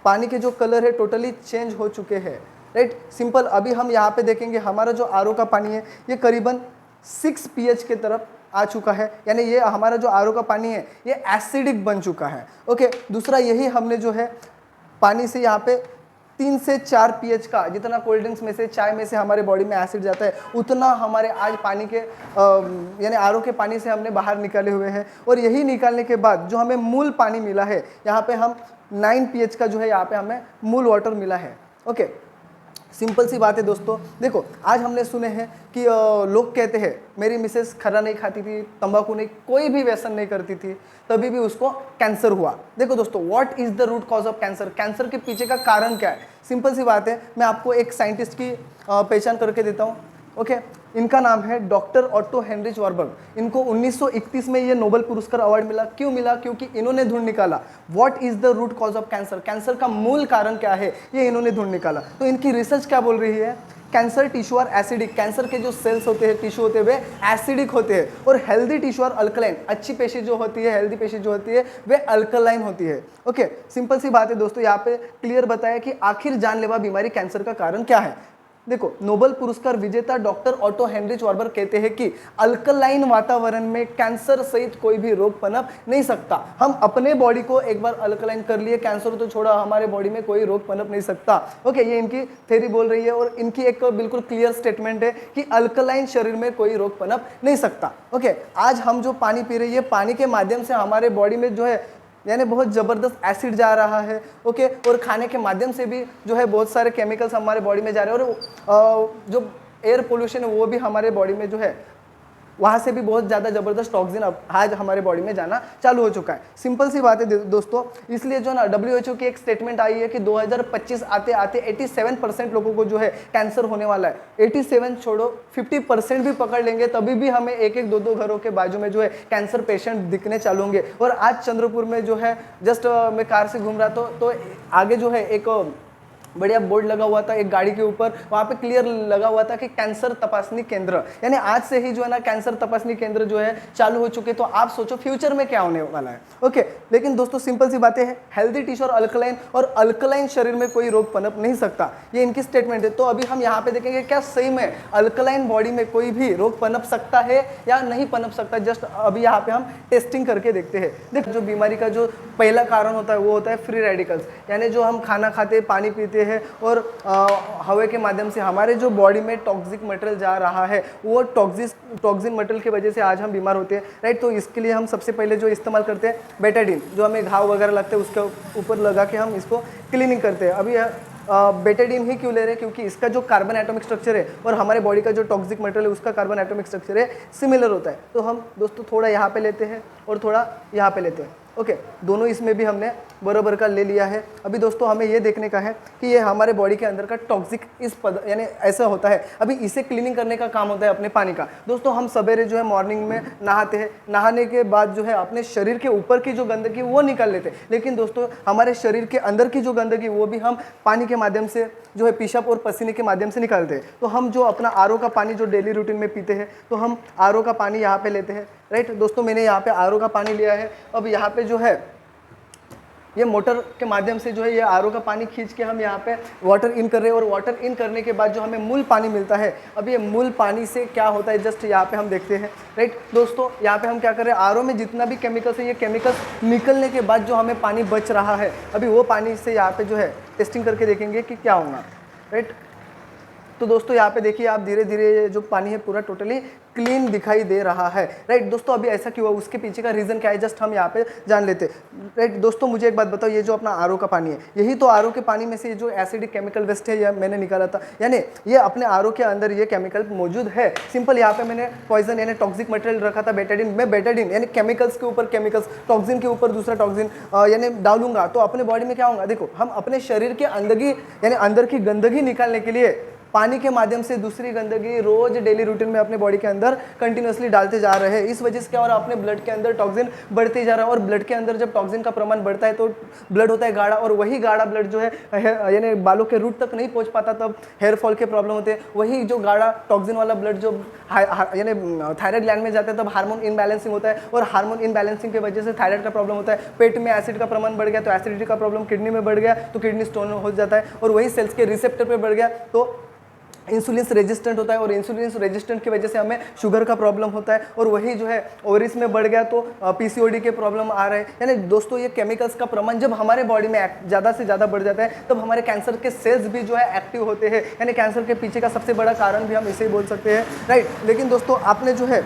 पानी के जो कलर है टोटली चेंज हो चुके हैं, राइट। सिंपल, अभी हम यहाँ पे देखेंगे हमारा जो आरओ का पानी है ये करीबन 6 pH के तरफ आ चुका है, यानी ये हमारा जो आरओ का पानी है ये एसिडिक बन चुका है। ओके, दूसरा यही हमने जो है पानी से यहाँ पे 3 से 4 pH का, जितना कोल्ड ड्रिंक्स में से चाय में से हमारे बॉडी में एसिड जाता है उतना हमारे आज पानी के यानी आरओ के पानी से हमने बाहर निकाले हुए हैं। और यही निकालने के बाद जो हमें मूल पानी मिला है यहाँ पे हम 9 pH का जो है यहाँ पे हमें मूल वाटर मिला है। ओके, सिंपल सी बात है दोस्तों। देखो आज हमने सुने हैं कि लोग कहते हैं मेरी मिसेस खरा नहीं खाती थी, तंबाकू नहीं, कोई भी व्यसन नहीं करती थी, तभी भी उसको कैंसर हुआ। देखो दोस्तों, what is the root cause of cancer, cancer के पीछे का कारण क्या है? सिंपल सी बात है, मैं आपको एक साइंटिस्ट की पहचान करके देता हूँ। ओके, इनका नाम है डॉक्टर ऑटो हेनरिच वार्बर्ग। इनको 1931 में ये नोबेल पुरस्कार अवार्ड मिला। क्यों मिला? क्योंकि इन्होंने ढूंढ निकाला what is the root cause of cancer, cancer का मूल कारण क्या है, ये इन्होंने ढूंढ निकाला। तो इनकी रिसर्च क्या बोल रही है? Cancer tissue are acidic, cancer के जो सेल्स होते हैं, टिश्यू होते हैं, वे एसिडिक होते हैं, और हेल्दी टिश्यू आर अल्कलाइन, अच्छी पेशी जो होती है, हेल्दी पेशी जो होती है, वे अल्कलाइन होती है। ओके, सिंपल सी बात है दोस्तों, यहाँ पे क्लियर बताया कि आखिर जानलेवा बीमारी कैंसर का कारण क्या है। देखो, नोबेल पुरस्कार विजेता डॉक्टर ऑटो हेनरिच वार्बर्ग कहते हैं कि अल्कलाइन वातावरण में कैंसर सहित कोई भी रोग पनप नहीं सकता। हम अपने बॉडी को एक बार अल्कलाइन कर लिए, कैंसर तो छोड़ा, हमारे बॉडी में कोई रोग पनप नहीं सकता। ओके, ये इनकी थ्योरी बोल रही है, और इनकी एक बिल्कुल क्लियर स्टेटमेंट है कि अल्कलाइन शरीर में कोई रोग पनप नहीं सकता। ओके, आज हम जो पानी पी रहे हैं, पानी के माध्यम से हमारे बॉडी में जो है यानी बहुत ज़बरदस्त एसिड जा रहा है। ओके, और खाने के माध्यम से भी जो है बहुत सारे केमिकल्स हमारे बॉडी में जा रहे हैं, और जो एयर पोल्यूशन है वो भी हमारे बॉडी में जो है वहाँ से भी बहुत ज़्यादा ज़बरदस्त टॉक्सिन आज हमारे बॉडी में जाना चालू हो चुका है। सिंपल सी बात है दोस्तों, इसलिए जो ना WHO की एक स्टेटमेंट आई है कि 2025 आते आते 87% लोगों को जो है कैंसर होने वाला है। 87 छोड़ो 50% भी पकड़ लेंगे तभी भी हमें एक एक दो दो घरों के बाजू में जो है कैंसर पेशेंट दिखने चालू होंगे। और आज चंद्रपुर में जो है जस्ट मैं कार से घूम रहा तो आगे जो है एक बढ़िया बोर्ड लगा हुआ था एक गाड़ी के ऊपर, वहाँ पे क्लियर लगा हुआ था कि कैंसर तपासनी केंद्र, यानी आज से ही जो है ना कैंसर तपासनी केंद्र जो है चालू हो चुके। तो आप सोचो फ्यूचर में क्या होने वाला है। ओके, लेकिन दोस्तों सिंपल सी बातें हैं, हेल्दी टिश्यू और अल्कलाइन शरीर में कोई रोग पनप नहीं सकता, ये इनकी स्टेटमेंट है। तो अभी हम यहाँ पे देखेंगे क्या सही में अल्कलाइन बॉडी में कोई भी रोग पनप सकता है या नहीं पनप सकता। जस्ट अभी यहाँ पे हम टेस्टिंग करके देखते हैं। देख, जो बीमारी का जो पहला कारण होता है वो होता है फ्री रेडिकल्स, यानी जो हम खाना खाते पानी पीते हैं और हवा के माध्यम से हमारे जो बॉडी में टॉक्सिक मटेरियल जा रहा है वो टॉक्सिन मटेरियल की वजह से आज हम बीमार होते हैं, राइट। तो इसके लिए हम सबसे पहले जो इस्तेमाल करते हैं बेटाडीन, जो हमें घाव वगैरह लगते हैं उसके ऊपर लगा के हम इसको क्लीनिंग करते हैं। अभी बेटाडीन ही क्यों ले रहे हैं, क्योंकि इसका जो कार्बन एटॉमिक स्ट्रक्चर है और हमारे बॉडी का जो टॉक्सिक मटेरियल है उसका कार्बन एटॉमिक स्ट्रक्चर है सिमिलर होता है। तो हम दोस्तों थोड़ा यहाँ पे लेते हैं और थोड़ा यहाँ पे लेते हैं। ओके, दोनों इसमें भी हमने बराबर का ले लिया है। अभी दोस्तों हमें ये देखने का है कि ये हमारे बॉडी के अंदर का टॉक्सिक इस पद यानी ऐसा होता है। अभी इसे क्लीनिंग करने का काम होता है अपने पानी का। दोस्तों हम सवेरे जो है मॉर्निंग में नहाते हैं, नहाने के बाद जो है अपने शरीर के ऊपर की जो गंदगी वो निकाल लेते हैं, लेकिन दोस्तों हमारे शरीर के अंदर की जो गंदगी वो भी हम पानी के माध्यम से जो है पेशाब और पसीने के माध्यम से निकालते हैं। तो हम जो अपना आरओ का पानी जो डेली रूटीन में पीते हैं, तो हम आरओ का पानी यहाँ पे लेते हैं, राइट। दोस्तों मैंने यहाँ पे आरओ का पानी लिया है। अब यहाँ पे जो है ये मोटर के माध्यम से जो है ये आरओ का पानी खींच के हम यहाँ पे वाटर इन कर रहे हैं और वाटर इन करने के बाद जो हमें मूल पानी मिलता है। अब ये मूल पानी से क्या होता है जस्ट यहाँ पे हम देखते हैं, राइट। दोस्तों यहाँ पे हम क्या कर रहे हैं, आरओ में जितना भी केमिकल्स है ये केमिकल्स निकलने के बाद जो हमें पानी बच रहा है, अभी वो पानी से यहाँ पे जो है टेस्टिंग करके देखेंगे कि क्या होगा, राइट। तो दोस्तों यहाँ पे देखिए आप धीरे धीरे जो पानी है पूरा टोटली क्लीन दिखाई दे रहा है, राइट। दोस्तों अभी ऐसा क्यों हुआ, उसके पीछे का रीज़न क्या है जस्ट हम यहाँ पे जान लेते हैं, राइट। दोस्तों मुझे एक बात बताओ, ये जो अपना आरओ का पानी है यही तो आरओ के पानी में से जो एसिडिक केमिकल वेस्ट है ये मैंने निकाला था, यानी ये अपने आरओ के अंदर ये केमिकल मौजूद है। सिंपल यहाँ पे मैंने पॉइजन यानी टॉक्सिक मटेरियल रखा था बेटाडीन, मैं बेटाडीन यानी केमिकल्स के ऊपर केमिकल्स, टॉक्सिन के ऊपर दूसरा टॉक्सिन यानी डालूंगा तो अपने बॉडी में क्या होगा। देखो हम अपने शरीर के अंदर की गंदगी निकालने के लिए पानी के माध्यम से दूसरी गंदगी रोज डेली रूटीन में अपने बॉडी के अंदर कंटिन्यूसली डालते जा रहे हैं। इस वजह से क्या हो रहा है, अपने ब्लड के अंदर टॉक्सिन बढ़ते जा रहा है और ब्लड के अंदर जब टॉक्सिन का प्रमाण बढ़ता है तो ब्लड होता है गाढ़ा, और वही गाढ़ा ब्लड जो है यानी बालों के रूट तक नहीं पहुंच पाता, तब हेयर फॉल के प्रॉब्लम होते हैं। वही जो गाढ़ा टॉक्सिन वाला ब्लड जो यानी थायराइड ग्लैंड में जाता है तब हार्मोन इनबैलेंसिंग होता है, और हार्मोन इनबैलेंसिंग की वजह से थायराइड का प्रॉब्लम होता है। पेट में एसिड का प्रमाण बढ़ गया तो एसिडिटी का प्रॉब्लम, किडनी में बढ़ गया तो किडनी स्टोन हो जाता है, और वही सेल्स के रिसेप्टर पे बढ़ गया तो इंसुलिन रेजिस्टेंट होता है, और इंसुलिन रेजिस्टेंट की वजह से हमें शुगर का प्रॉब्लम होता है, और वही जो है ओवरीज में बढ़ गया तो पीसीओडी के प्रॉब्लम आ रहे हैं। यानी दोस्तों ये केमिकल्स का प्रमाण जब हमारे बॉडी में ज़्यादा से ज़्यादा बढ़ जाता है तब हमारे कैंसर के सेल्स भी जो है एक्टिव होते हैं, यानी कैंसर के पीछे का सबसे बड़ा कारण भी हम इसे ही बोल सकते हैं, राइट। लेकिन दोस्तों आपने जो है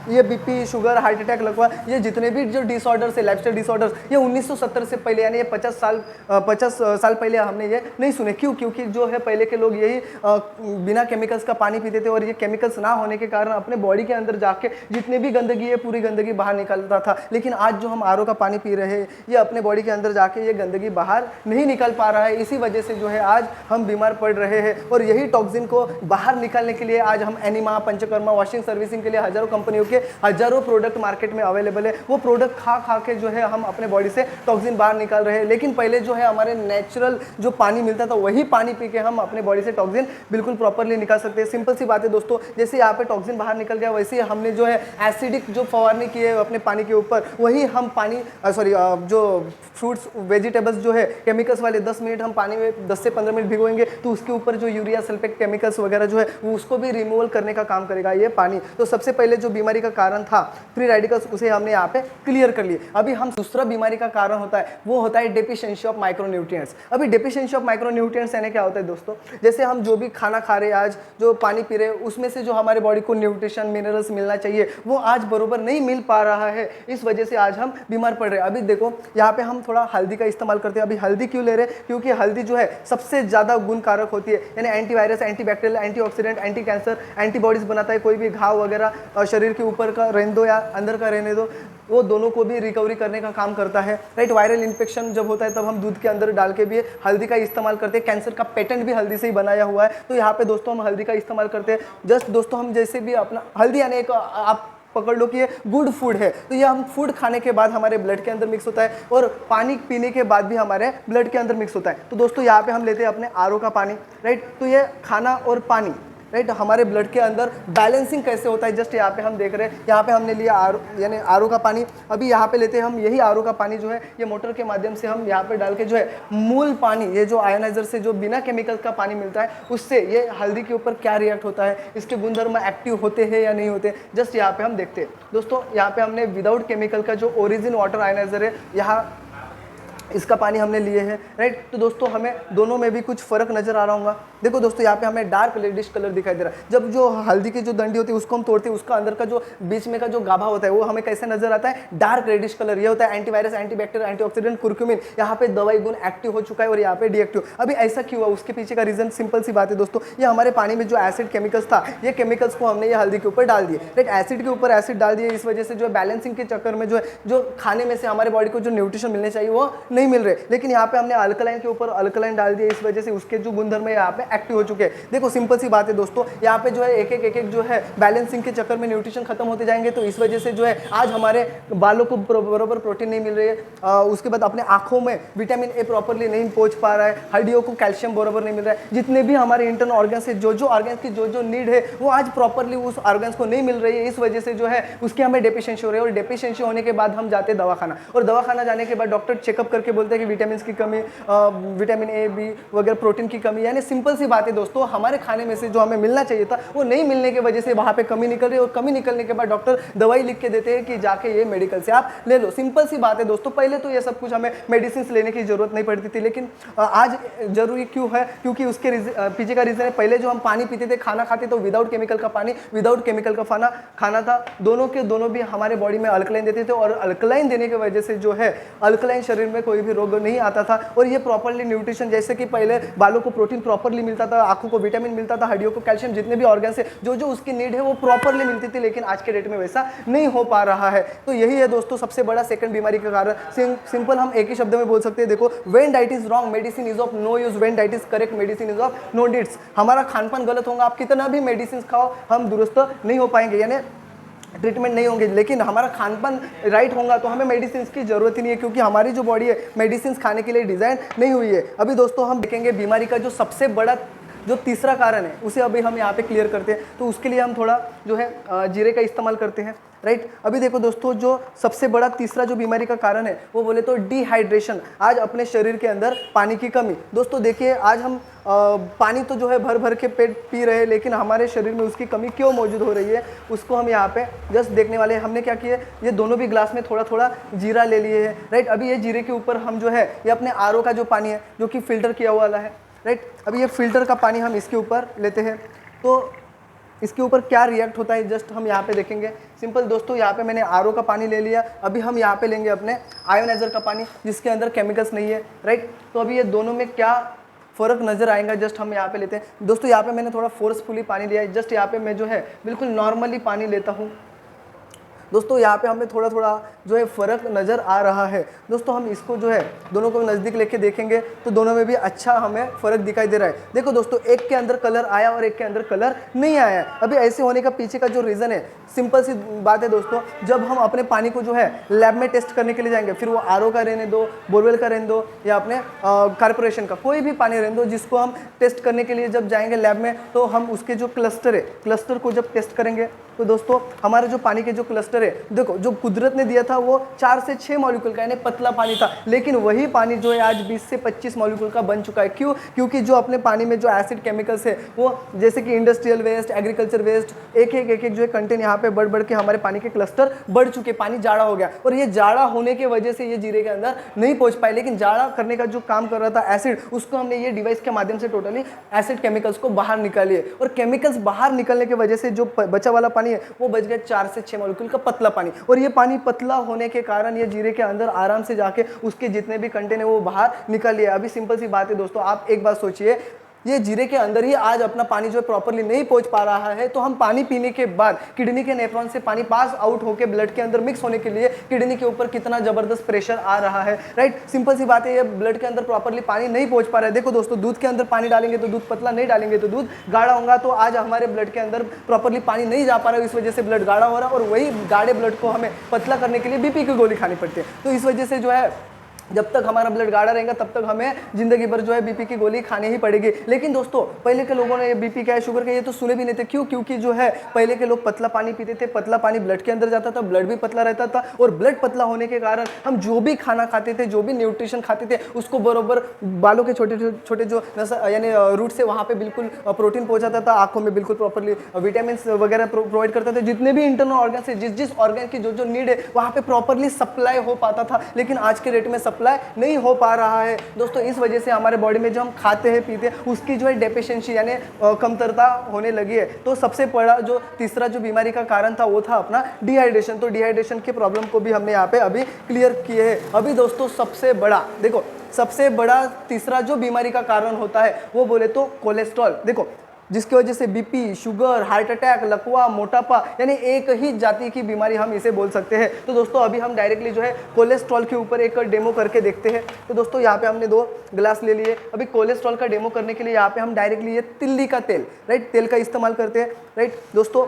ये बीपी, शुगर, हार्ट अटैक, लगवा, ये जितने भी जो डिसऑर्डर्स है, लाइफस्टाइल डिसऑर्डर्स, ये 1970 से पहले यानी ये 50 साल पहले हमने ये नहीं सुने। क्यों? क्योंकि जो है पहले के लोग यही बिना केमिकल्स का पानी पीते थे, और ये केमिकल्स ना होने के कारण अपने बॉडी के अंदर जाके जितने भी गंदगी है पूरी गंदगी बाहर निकलता था। लेकिन आज जो हम आरओ का पानी पी रहे हैं ये अपने बॉडी के अंदर जाके ये गंदगी बाहर नहीं निकल पा रहा है, इसी वजह से जो है आज हम बीमार पड़ रहे हैं। और यही टॉक्सिन को बाहर निकालने के लिए आज हम एनिमा, पंचकर्मा, वॉशिंग सर्विसिंग के लिए हजारों कंपनियों के हजारों प्रोडक्ट मार्केट में अवेलेबल है। वो प्रोडक्ट खा के जो है हम अपने बॉडी से टॉक्सिन बाहर निकाल रहे हैं। लेकिन पहले जो है हमारे नेचुरल जो पानी मिलता था वही पानी पी के हम अपने बॉडी से टॉक्सिन बिल्कुल प्रॉपरली निकाल सकते हैं। सिंपल सी बात है दोस्तों, जैसे यहाँ पे टॉक्सिन बाहर निकल गया वैसे ही हमने जो है एसिडिक जो फवारनी की है अपने पानी के ऊपर, वही हम पानी जो फ्रूट्स वेजिटेबल्स जो है केमिकल्स वाले 10 मिनट हम पानी में 10 से 15 मिनट भिगोएंगे तो उसके ऊपर जो यूरिया सल्फेट केमिकल्स वगैरह जो है वो उसको भी रिमूवल करने का काम करेगा ये पानी। तो सबसे पहले जो बीमारी बीमारी का कारण था फ्री रेडिकल्स, उसे हमने यहाँ पे क्लियर कर लिए। अभी हम दूसरा बीमारी का कारण होता है, वो होता है डेफिशिएंसी ऑफ माइक्रोन्यूट्रिएंट्स। अभी डेफिशिएंसी ऑफ माइक्रोन्यूट्रिएंट्स यानी क्या होता है दोस्तों, जैसे हम जो भी खाना खा रहे हैं, आज जो पानी पी रहे हैं, उसमें से जो हमारे बॉडी को न्यूट्रिशन मिनरल्स मिलना चाहिए वो आज बरोबर नहीं मिल पा रहा है, इस वजह से आज हम बीमार पड़ रहे हैं। अभी देखो यहाँ पे हम थोड़ा हल्दी का इस्तेमाल करते हैं। अभी हल्दी क्यों ले रहे हैं, क्योंकि हल्दी जो है सबसे ज़्यादा गुणकारक होती है, यानी antivirus, antibacterial, antioxidant, anti cancer, antibodies बनाता है। कोई भी घाव वगैरह शरीर के ऊपर का रहने दो या अंदर का रहने दो, वो दोनों को भी रिकवरी करने का काम करता है, राइट। वायरल इन्फेक्शन जब होता है तब हम दूध के अंदर डाल के भी हल्दी का इस्तेमाल करते हैं। कैंसर का पेटेंट भी हल्दी से ही बनाया हुआ है, तो यहाँ पे दोस्तों हम हल्दी का इस्तेमाल करते हैं। जस्ट दोस्तों हम जैसे भी अपना हल्दी यानी एक आप पकड़ लो कि ये गुड फूड है, तो ये हम फूड खाने के बाद हमारे ब्लड के अंदर मिक्स होता है और पानी पीने के बाद भी हमारे ब्लड के अंदर मिक्स होता है। तो दोस्तों यहाँ पे हम लेते हैं अपने आरओ का पानी, राइट। तो ये खाना और पानी, राइट, हमारे ब्लड के अंदर बैलेंसिंग कैसे होता है, जस्ट यहाँ पे हम देख रहे हैं। यहाँ पे हमने लिया आरओ यानी आरओ का पानी। अभी यहाँ पे लेते हैं हम यही आरओ का पानी जो है, ये मोटर के माध्यम से हम यहाँ पे डाल के जो है मूल पानी, ये जो आयोनाइजर से जो बिना केमिकल का पानी मिलता है, उससे ये हल्दी के ऊपर क्या रिएक्ट होता है, इसके गुणधर्म एक्टिव होते हैं या नहीं होते, जस्ट यहाँ पे हम देखते हैं। दोस्तों यहाँ पे हमने विदाउट केमिकल का जो ओरिजिन वाटर आयोनाइजर है, यहाँ इसका पानी हमने लिए है, राइट। तो दोस्तों हमें दोनों में भी कुछ फर्क नजर आ रहा होगा। देखो दोस्तों यहाँ पे हमें डार्क रेडिश कलर दिखाई दे रहा है। जब जो हल्दी की जो डंडी होती है उसको हम तोड़ते हैं, उसका अंदर का जो बीच में का जो गाभा होता है वो हमें कैसे नजर आता है, डार्क रेडिश कलर। ये होता है एंटीवायरस, एंटीबैक्टीरियल, एंटीऑक्सीडेंट, कुरक्यूमिन। यहाँ पे दवाई गुण एक्टिव हो चुका है और यहाँ पे डीएक्टिव। अभी ऐसा क्यों हुआ, उसके पीछे का रीजन सिंपल सी बात है दोस्तों, ये हमारे पानी में जो एसिड केमिकल्स था, ये केमिकल्स को हमने ये हल्दी के ऊपर डाल दिए, राइट। एसिड के ऊपर एसिड डाल दिए, इस वजह से जो बैलेंसिंग के चक्कर में जो है जो खाने में से हमारे बॉडी को जो न्यूट्रिशन मिलने चाहिए वो नहीं मिल रहे। लेकिन यहाँ पे हमने अल्कलाइन के ऊपर अल्कलाइन डाल दिया, इस वजह से उसके जो गुणधर्म है यहाँ पे एक्टिव हो चुके हैं। देखो सिंपल सी बात है दोस्तों, यहाँ पे जो है एक एक जो है बैलेंसिंग के चक्कर में न्यूट्रिशन खत्म होते जाएंगे, तो इस वजह से जो है आज हमारे बालों को बराबर प्रोटीन नहीं मिल रही है। उसके बाद अपने आंखों में विटामिन ए प्रॉपरली नहीं पहुंच पा रहा है, हड्डियों को कैल्शियम बराबर नहीं मिल रहा है। जितने भी हमारे इंटरनल ऑर्गन्स है, जो ऑर्गन्स की जो नीड है वो आज प्रॉपरली उस ऑर्गन्स को नहीं मिल रही है, इस वजह से जो है उसकी हमें डेफिशिएंसी हो रही है। और डेफिशिएंसी होने के बाद हम जाते हैं दवाखाना, और दवाखाना जाने के बाद डॉक्टर चेकअप करके बोलते हैं कि विटामिन की कमी, विटामिन ए, बी वगैरह, प्रोटीन की कमी। यानी सिंपल सी बात है दोस्तों, हमारे खाने में से जो हमें मिलना चाहिए था वो नहीं मिलने की वजह से वहाँ पे कमी निकल रही है, और कमी निकलने के बाद डॉक्टर दवाई लिख के देते हैं कि जाके ये मेडिकल से आप ले लो। सिंपल सी बात है दोस्तों, पहले तो ये सब कुछ हमें मेडिसिन लेने की जरूरत नहीं पड़ती थी, लेकिन आज जरूरी क्यों है, क्योंकि उसके पीछे का रीजन है, पहले जो हम पानी पीते थे, खाना खाते तो विदाउट केमिकल का पानी, विदाउट केमिकल का खाना था, दोनों के दोनों भी हमारे बॉडी में अल्कलाइन देते थे, और अल्कलाइन देने की वजह से जो है अल्कलाइन शरीर में कोई भी रोग नहीं आता था। और ये प्रॉपरली न्यूट्रिशन, जैसे कि पहले बालों को प्रोटीन प्रॉपरली मिलता था, आंखों को विटामिन मिलता था, हड्डियों को कैल्शियम, जितने भी ऑर्गन्स है जो उसकी नीड है वो प्रॉपरली मिलती थी, लेकिन आज के डेट में वैसा नहीं हो पा रहा है। तो यही है दोस्तों सबसे बड़ा सेकंड बीमारी का कारण। सिंपल हम एक ही शब्द में बोल सकते हैं, देखो, when diet is wrong medicine is of no use, when diet is correct medicine is of no needs. हमारा खानपान गलत होगा, आप कितना भी मेडिसिन खाओ हम दुरुस्त नहीं हो पाएंगे, यानी ट्रीटमेंट नहीं होंगे। लेकिन हमारा खानपान राइट होगा तो हमें मेडिसिन की जरूरत ही नहीं है, क्योंकि हमारी जो बॉडी है मेडिसिन खाने के लिए डिज़ाइन नहीं हुई है। अभी दोस्तों हम देखेंगे बीमारी का जो सबसे बड़ा जो तीसरा कारण है उसे अभी हम यहाँ पे क्लियर करते हैं। तो उसके लिए हम थोड़ा जो है जीरे का इस्तेमाल करते हैं, राइट। अभी देखो दोस्तों, जो सबसे बड़ा तीसरा जो बीमारी का कारण है वो बोले तो डिहाइड्रेशन, आज अपने शरीर के अंदर पानी की कमी। दोस्तों देखिए, आज हम पानी तो जो है भर भर के पेट पी रहे हैं, लेकिन हमारे शरीर में उसकी कमी क्यों मौजूद हो रही है उसको हम यहाँ पे जस्ट देखने वाले हैं। हमने क्या किया, ये दोनों भी ग्लास में थोड़ा थोड़ा जीरा ले लिए है, राइट। अभी ये जीरे के ऊपर हम जो है ये अपने आरओ का जो पानी है जो कि फिल्टर किया हुआ वाला है, राइट। अभी ये फिल्टर का पानी हम इसके ऊपर लेते हैं, तो इसके ऊपर क्या रिएक्ट होता है जस्ट हम यहाँ पे देखेंगे। सिंपल दोस्तों, यहाँ पे मैंने आरओ का पानी ले लिया, अभी हम यहाँ पे लेंगे अपने आयोनाइजर का पानी जिसके अंदर केमिकल्स नहीं है, राइट। तो अभी ये दोनों में क्या फ़र्क नज़र आएगा जस्ट हम यहाँ पे लेते हैं। दोस्तों यहाँ पे मैंने थोड़ा फोर्सफुली पानी लिया है, जस्ट यहाँ पे मैं जो है बिल्कुल नॉर्मली पानी लेता हूँ। दोस्तों यहाँ पे हमें थोड़ा थोड़ा जो है फ़र्क नज़र आ रहा है। दोस्तों हम इसको जो है दोनों को नज़दीक लेके देखेंगे तो दोनों में भी अच्छा हमें फ़र्क दिखाई दे रहा है। देखो दोस्तों, एक के अंदर कलर आया और एक के अंदर कलर नहीं आया। अभी ऐसे होने का पीछे का जो रीज़न है, सिंपल सी बात है दोस्तों, जब हम अपने पानी को जो है लैब में टेस्ट करने के लिए जाएंगे, फिर वो आरओ का रहने दो, बोरवेल का रहने दो, या अपने कॉर्पोरेशन का कोई भी पानी रहने दो, जिसको हम टेस्ट करने के लिए जब जाएंगे लैब में, तो हम उसके जो क्लस्टर है, क्लस्टर को जब टेस्ट करेंगे तो दोस्तों हमारे जो पानी के जो क्लस्टर करें, देखो जो कुदरत ने दिया था वो 4 से 6 मॉलिक्यूल का यानी पतला पानी था, लेकिन वही पानी जो है आज 20 से 25 मॉलिक्यूल का बन चुका है। क्यों? क्योंकि जो अपने पानी में जो एसिड केमिकल्स है वो जैसे कि इंडस्ट्रियल वेस्ट, एग्रीकल्चर वेस्ट, एक एक जो है कंटेंट यहाँ पे बढ़ के हमारे पानी के क्लस्टर बढ़ चुके, पानी जाड़ा हो गया। और ये जाड़ा होने की वजह से ये जीरे के अंदर नहीं पहुंच पाए, लेकिन जाड़ा करने का जो काम कर रहा था एसिड, उसको हमने ये डिवाइस के माध्यम से टोटली एसिड केमिकल्स को बाहर निकालिए, और केमिकल्स बाहर निकलने की वजह से जो बचा वाला पानी है वो बच गया 4 से 6 मॉलिक्यूल का पतला पानी। और ये पानी पतला होने के कारण ये जीरे के अंदर आराम से जाके उसके जितने भी कंटेंट है वो बाहर निकल लिया। अभी सिंपल सी बात है दोस्तों, आप एक बात सोचिए, ये जीरे के अंदर ही आज अपना पानी जो है प्रॉपर्ली नहीं पहुंच पा रहा है, तो हम पानी पीने के बाद किडनी के नेफ्रॉन से पानी पास आउट होकर ब्लड के अंदर मिक्स होने के लिए किडनी के ऊपर कितना जबरदस्त प्रेशर आ रहा है, राइट। सिंपल सी बात है, ये ब्लड के अंदर प्रॉपर्ली पानी नहीं पहुंच पा रहा है। देखो दोस्तों, दूध के अंदर पानी डालेंगे तो दूध पतला, नहीं डालेंगे तो दूध गाढ़ा होगा। तो आज हमारे ब्लड के अंदर प्रॉपर्ली पानी नहीं जा पा रहा है, इस वजह से ब्लड गाढ़ा हो रहा है, और वही गाढ़े ब्लड को हमें पतला करने के लिए बीपी की गोली खानी पड़ती है। तो इस वजह से जो है जब तक हमारा ब्लड गाढ़ा रहेगा तब तक हमें जिंदगी भर जो है बीपी की गोली खानी ही पड़ेगी। लेकिन दोस्तों, पहले के लोगों ने ये बीपी क्या है, शुगर का, ये तो सुने भी नहीं थे। क्यों? क्योंकि जो है पहले के लोग पतला पानी पीते थे, पतला पानी ब्लड के अंदर जाता था, ब्लड भी पतला रहता था, और ब्लड पतला होने के कारण हम जो भी खाना खाते थे, जो भी न्यूट्रिशन खाते थे, उसको बरोबर बालों के छोटे छोटे जो यानी रूट से वहाँ पे बिल्कुल प्रोटीन पहुँचाता था, आंखों में बिल्कुल प्रॉपरली विटामिन वगैरह प्रोवाइड करता था। जितने भी इंटरनल ऑर्गन से जिस ऑर्गन की जो नीड है वहाँ पे प्रॉपरली सप्लाई हो पाता था, लेकिन आज के डेट में सप्लाई नहीं हो पा रहा है दोस्तों। इस वजह से हमारे बॉडी में जो हम खाते हैं पीते हैं उसकी जो है डेफिशिएंसी यानी कमतरता होने लगी है। तो सबसे बड़ा जो तीसरा जो बीमारी का कारण था वो था अपना डिहाइड्रेशन। तो डिहाइड्रेशन की प्रॉब्लम को भी हमने यहाँ पे अभी क्लियर किए हैं। अभी दोस्तों सबसे बड़ा देखो, सबसे बड़ा तीसरा जो बीमारी का कारण होता है वो बोले तो कोलेस्ट्रॉल। देखो, जिसकी वजह से बीपी, शुगर, हार्ट अटैक, लकवा, मोटापा, यानी एक ही जाति की बीमारी हम इसे बोल सकते हैं। तो दोस्तों अभी हम डायरेक्टली जो है कोलेस्ट्रॉल के ऊपर एक डेमो करके देखते हैं। तो दोस्तों यहाँ पे हमने 2 गिलास ले लिए। अभी कोलेस्ट्रॉल का डेमो करने के लिए यहाँ पे हम डायरेक्टली ये तिल्ली का तेल, राइट, तेल का इस्तेमाल करते हैं, राइट दोस्तों।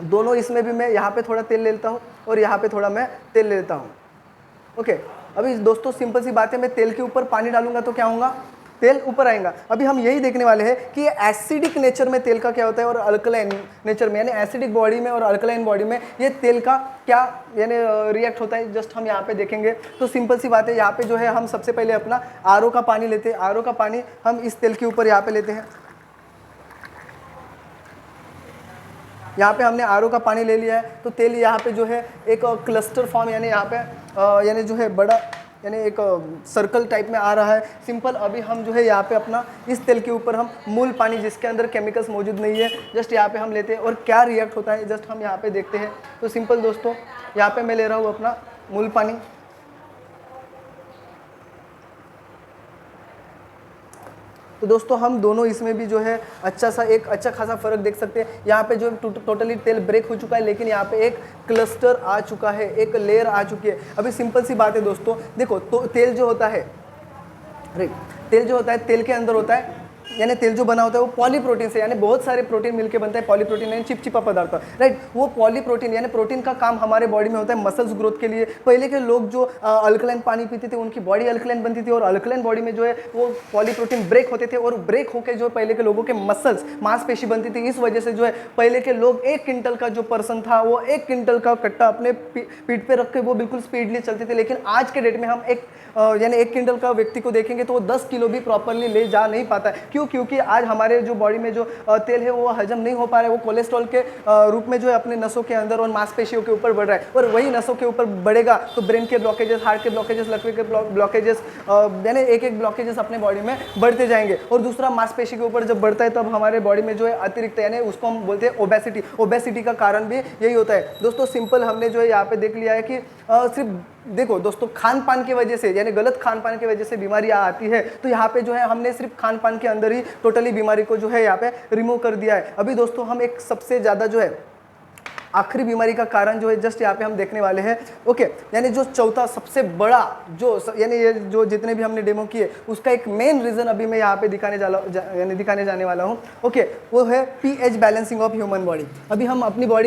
दोनों इसमें भी मैं यहाँ पे थोड़ा तेल ले लेता हूँ और यहाँ पे थोड़ा मैं तेल ले लेता हूँ। ओके, अभी दोस्तों सिंपल सी बात है, मैं तेल के ऊपर पानी डालूंगा तो क्या होगा, तेल ऊपर आएगा। अभी हम यही देखने वाले हैं कि ये एसिडिक नेचर में तेल का क्या होता है और अल्कलाइन नेचर में, यानी एसिडिक बॉडी में और अल्कलाइन बॉडी में ये तेल का क्या यानी रिएक्ट होता है, जस्ट हम यहाँ पे देखेंगे। तो सिंपल सी बात है, यहाँ पे जो है हम सबसे पहले अपना आरओ का पानी लेते हैं। आरओ का पानी हम इस तेल के ऊपर यहाँ पे लेते हैं। यहाँ पे हमने आरओ का पानी ले लिया है। तो तेल यहाँ पे जो है एक क्लस्टर फॉर्म यानी यहाँ पे यानी जो है बड़ा यानी एक सर्कल टाइप में आ रहा है। सिंपल अभी हम जो है यहाँ पे अपना इस तेल के ऊपर हम मूल पानी जिसके अंदर केमिकल्स मौजूद नहीं है जस्ट यहाँ पे हम लेते हैं और क्या रिएक्ट होता है जस्ट हम यहाँ पे देखते हैं। तो सिंपल दोस्तों यहाँ पे मैं ले रहा हूँ अपना मूल पानी। तो दोस्तों हम दोनों इसमें भी जो है एक अच्छा खासा फ़र्क देख सकते हैं। यहाँ पे जो टोटली तेल ब्रेक हो चुका है, लेकिन यहाँ पे एक क्लस्टर आ चुका है, एक लेयर आ चुकी है। अभी सिंपल सी बात है दोस्तों, देखो तो तेल जो होता है, तेल के अंदर होता है यानी तेल जो बना होता है वो पॉलीप्रोटीन से, यानी बहुत सारे प्रोटीन मिलके बनता है। पॉलीप्रोटीन यानी चिपचिपा पदार्थ, राइट। वो पॉलीप्रोटीन यानी प्रोटीन का काम हमारे बॉडी में होता है मसल्स ग्रोथ के लिए। पहले के लोग जो अल्कलाइन पानी पीते थे उनकी बॉडी अल्कलाइन बनती थी और अल्कलाइन बॉडी में जो है वो पॉलीप्रोटीन ब्रेक होते थे और ब्रेक होकर जो पहले के लोगों के मसल्स मांसपेशी बनती थी। इस वजह से जो है पहले के लोग 1 क्विंटल का जो पर्सन था वो 1 क्विंटल का कट्टा अपने पीठ पे रख के वो बिल्कुल स्पीडली चलते थे। लेकिन आज के डेट में हम यानी 1 क्विंटल का व्यक्ति को देखेंगे तो वो 10 किलो भी प्रॉपरली ले जा नहीं पाता है। क्यों? क्योंकि आज हमारे जो बॉडी में जो तेल है वो हजम नहीं हो पा रहा है, वो कोलेस्ट्रॉल के रूप में जो है अपने नसों के अंदर और मांसपेशियों के ऊपर बढ़ रहा है। और वही नसों के ऊपर बढ़ेगा तो ब्रेन के ब्लॉकेजेस, हार्ट के ब्लॉकेजेस, लकवे के ब्लॉकेजेस, यानी एक ब्लॉकेजेस अपने बॉडी में बढ़ते जाएंगे। और दूसरा मांसपेशी के ऊपर जब बढ़ता है तब हमारे बॉडी में जो है अतिरिक्त यानी उसको हम बोलते हैं ओबेसिटी। ओबेसिटी का कारण भी यही होता है। दोस्तों सिंपल हमने जो है यहाँ पे देख लिया है कि सिर्फ देखो दोस्तों खान पान की वजह से यानी गलत खान पान की वजह से बीमारी आती है। तो यहाँ पे जो है हमने सिर्फ खान पान के अंदर ही टोटली बीमारी को जो है यहाँ पे रिमूव कर दिया है। अभी दोस्तों हम एक सबसे ज़्यादा जो है आखिरी बीमारी का कारण जो है जस्ट यहाँ पे हम देखने वाले हैं। ओके, यानी जो चौथा सबसे बड़ा जो यानी ये जो जितने भी हमने डेमो किए उसका एक मेन रीज़न अभी मैं यहाँ पे दिखाने जाने वाला हूँ। ओके, वो है pH balancing of human body. अभी हम अपनी बॉडी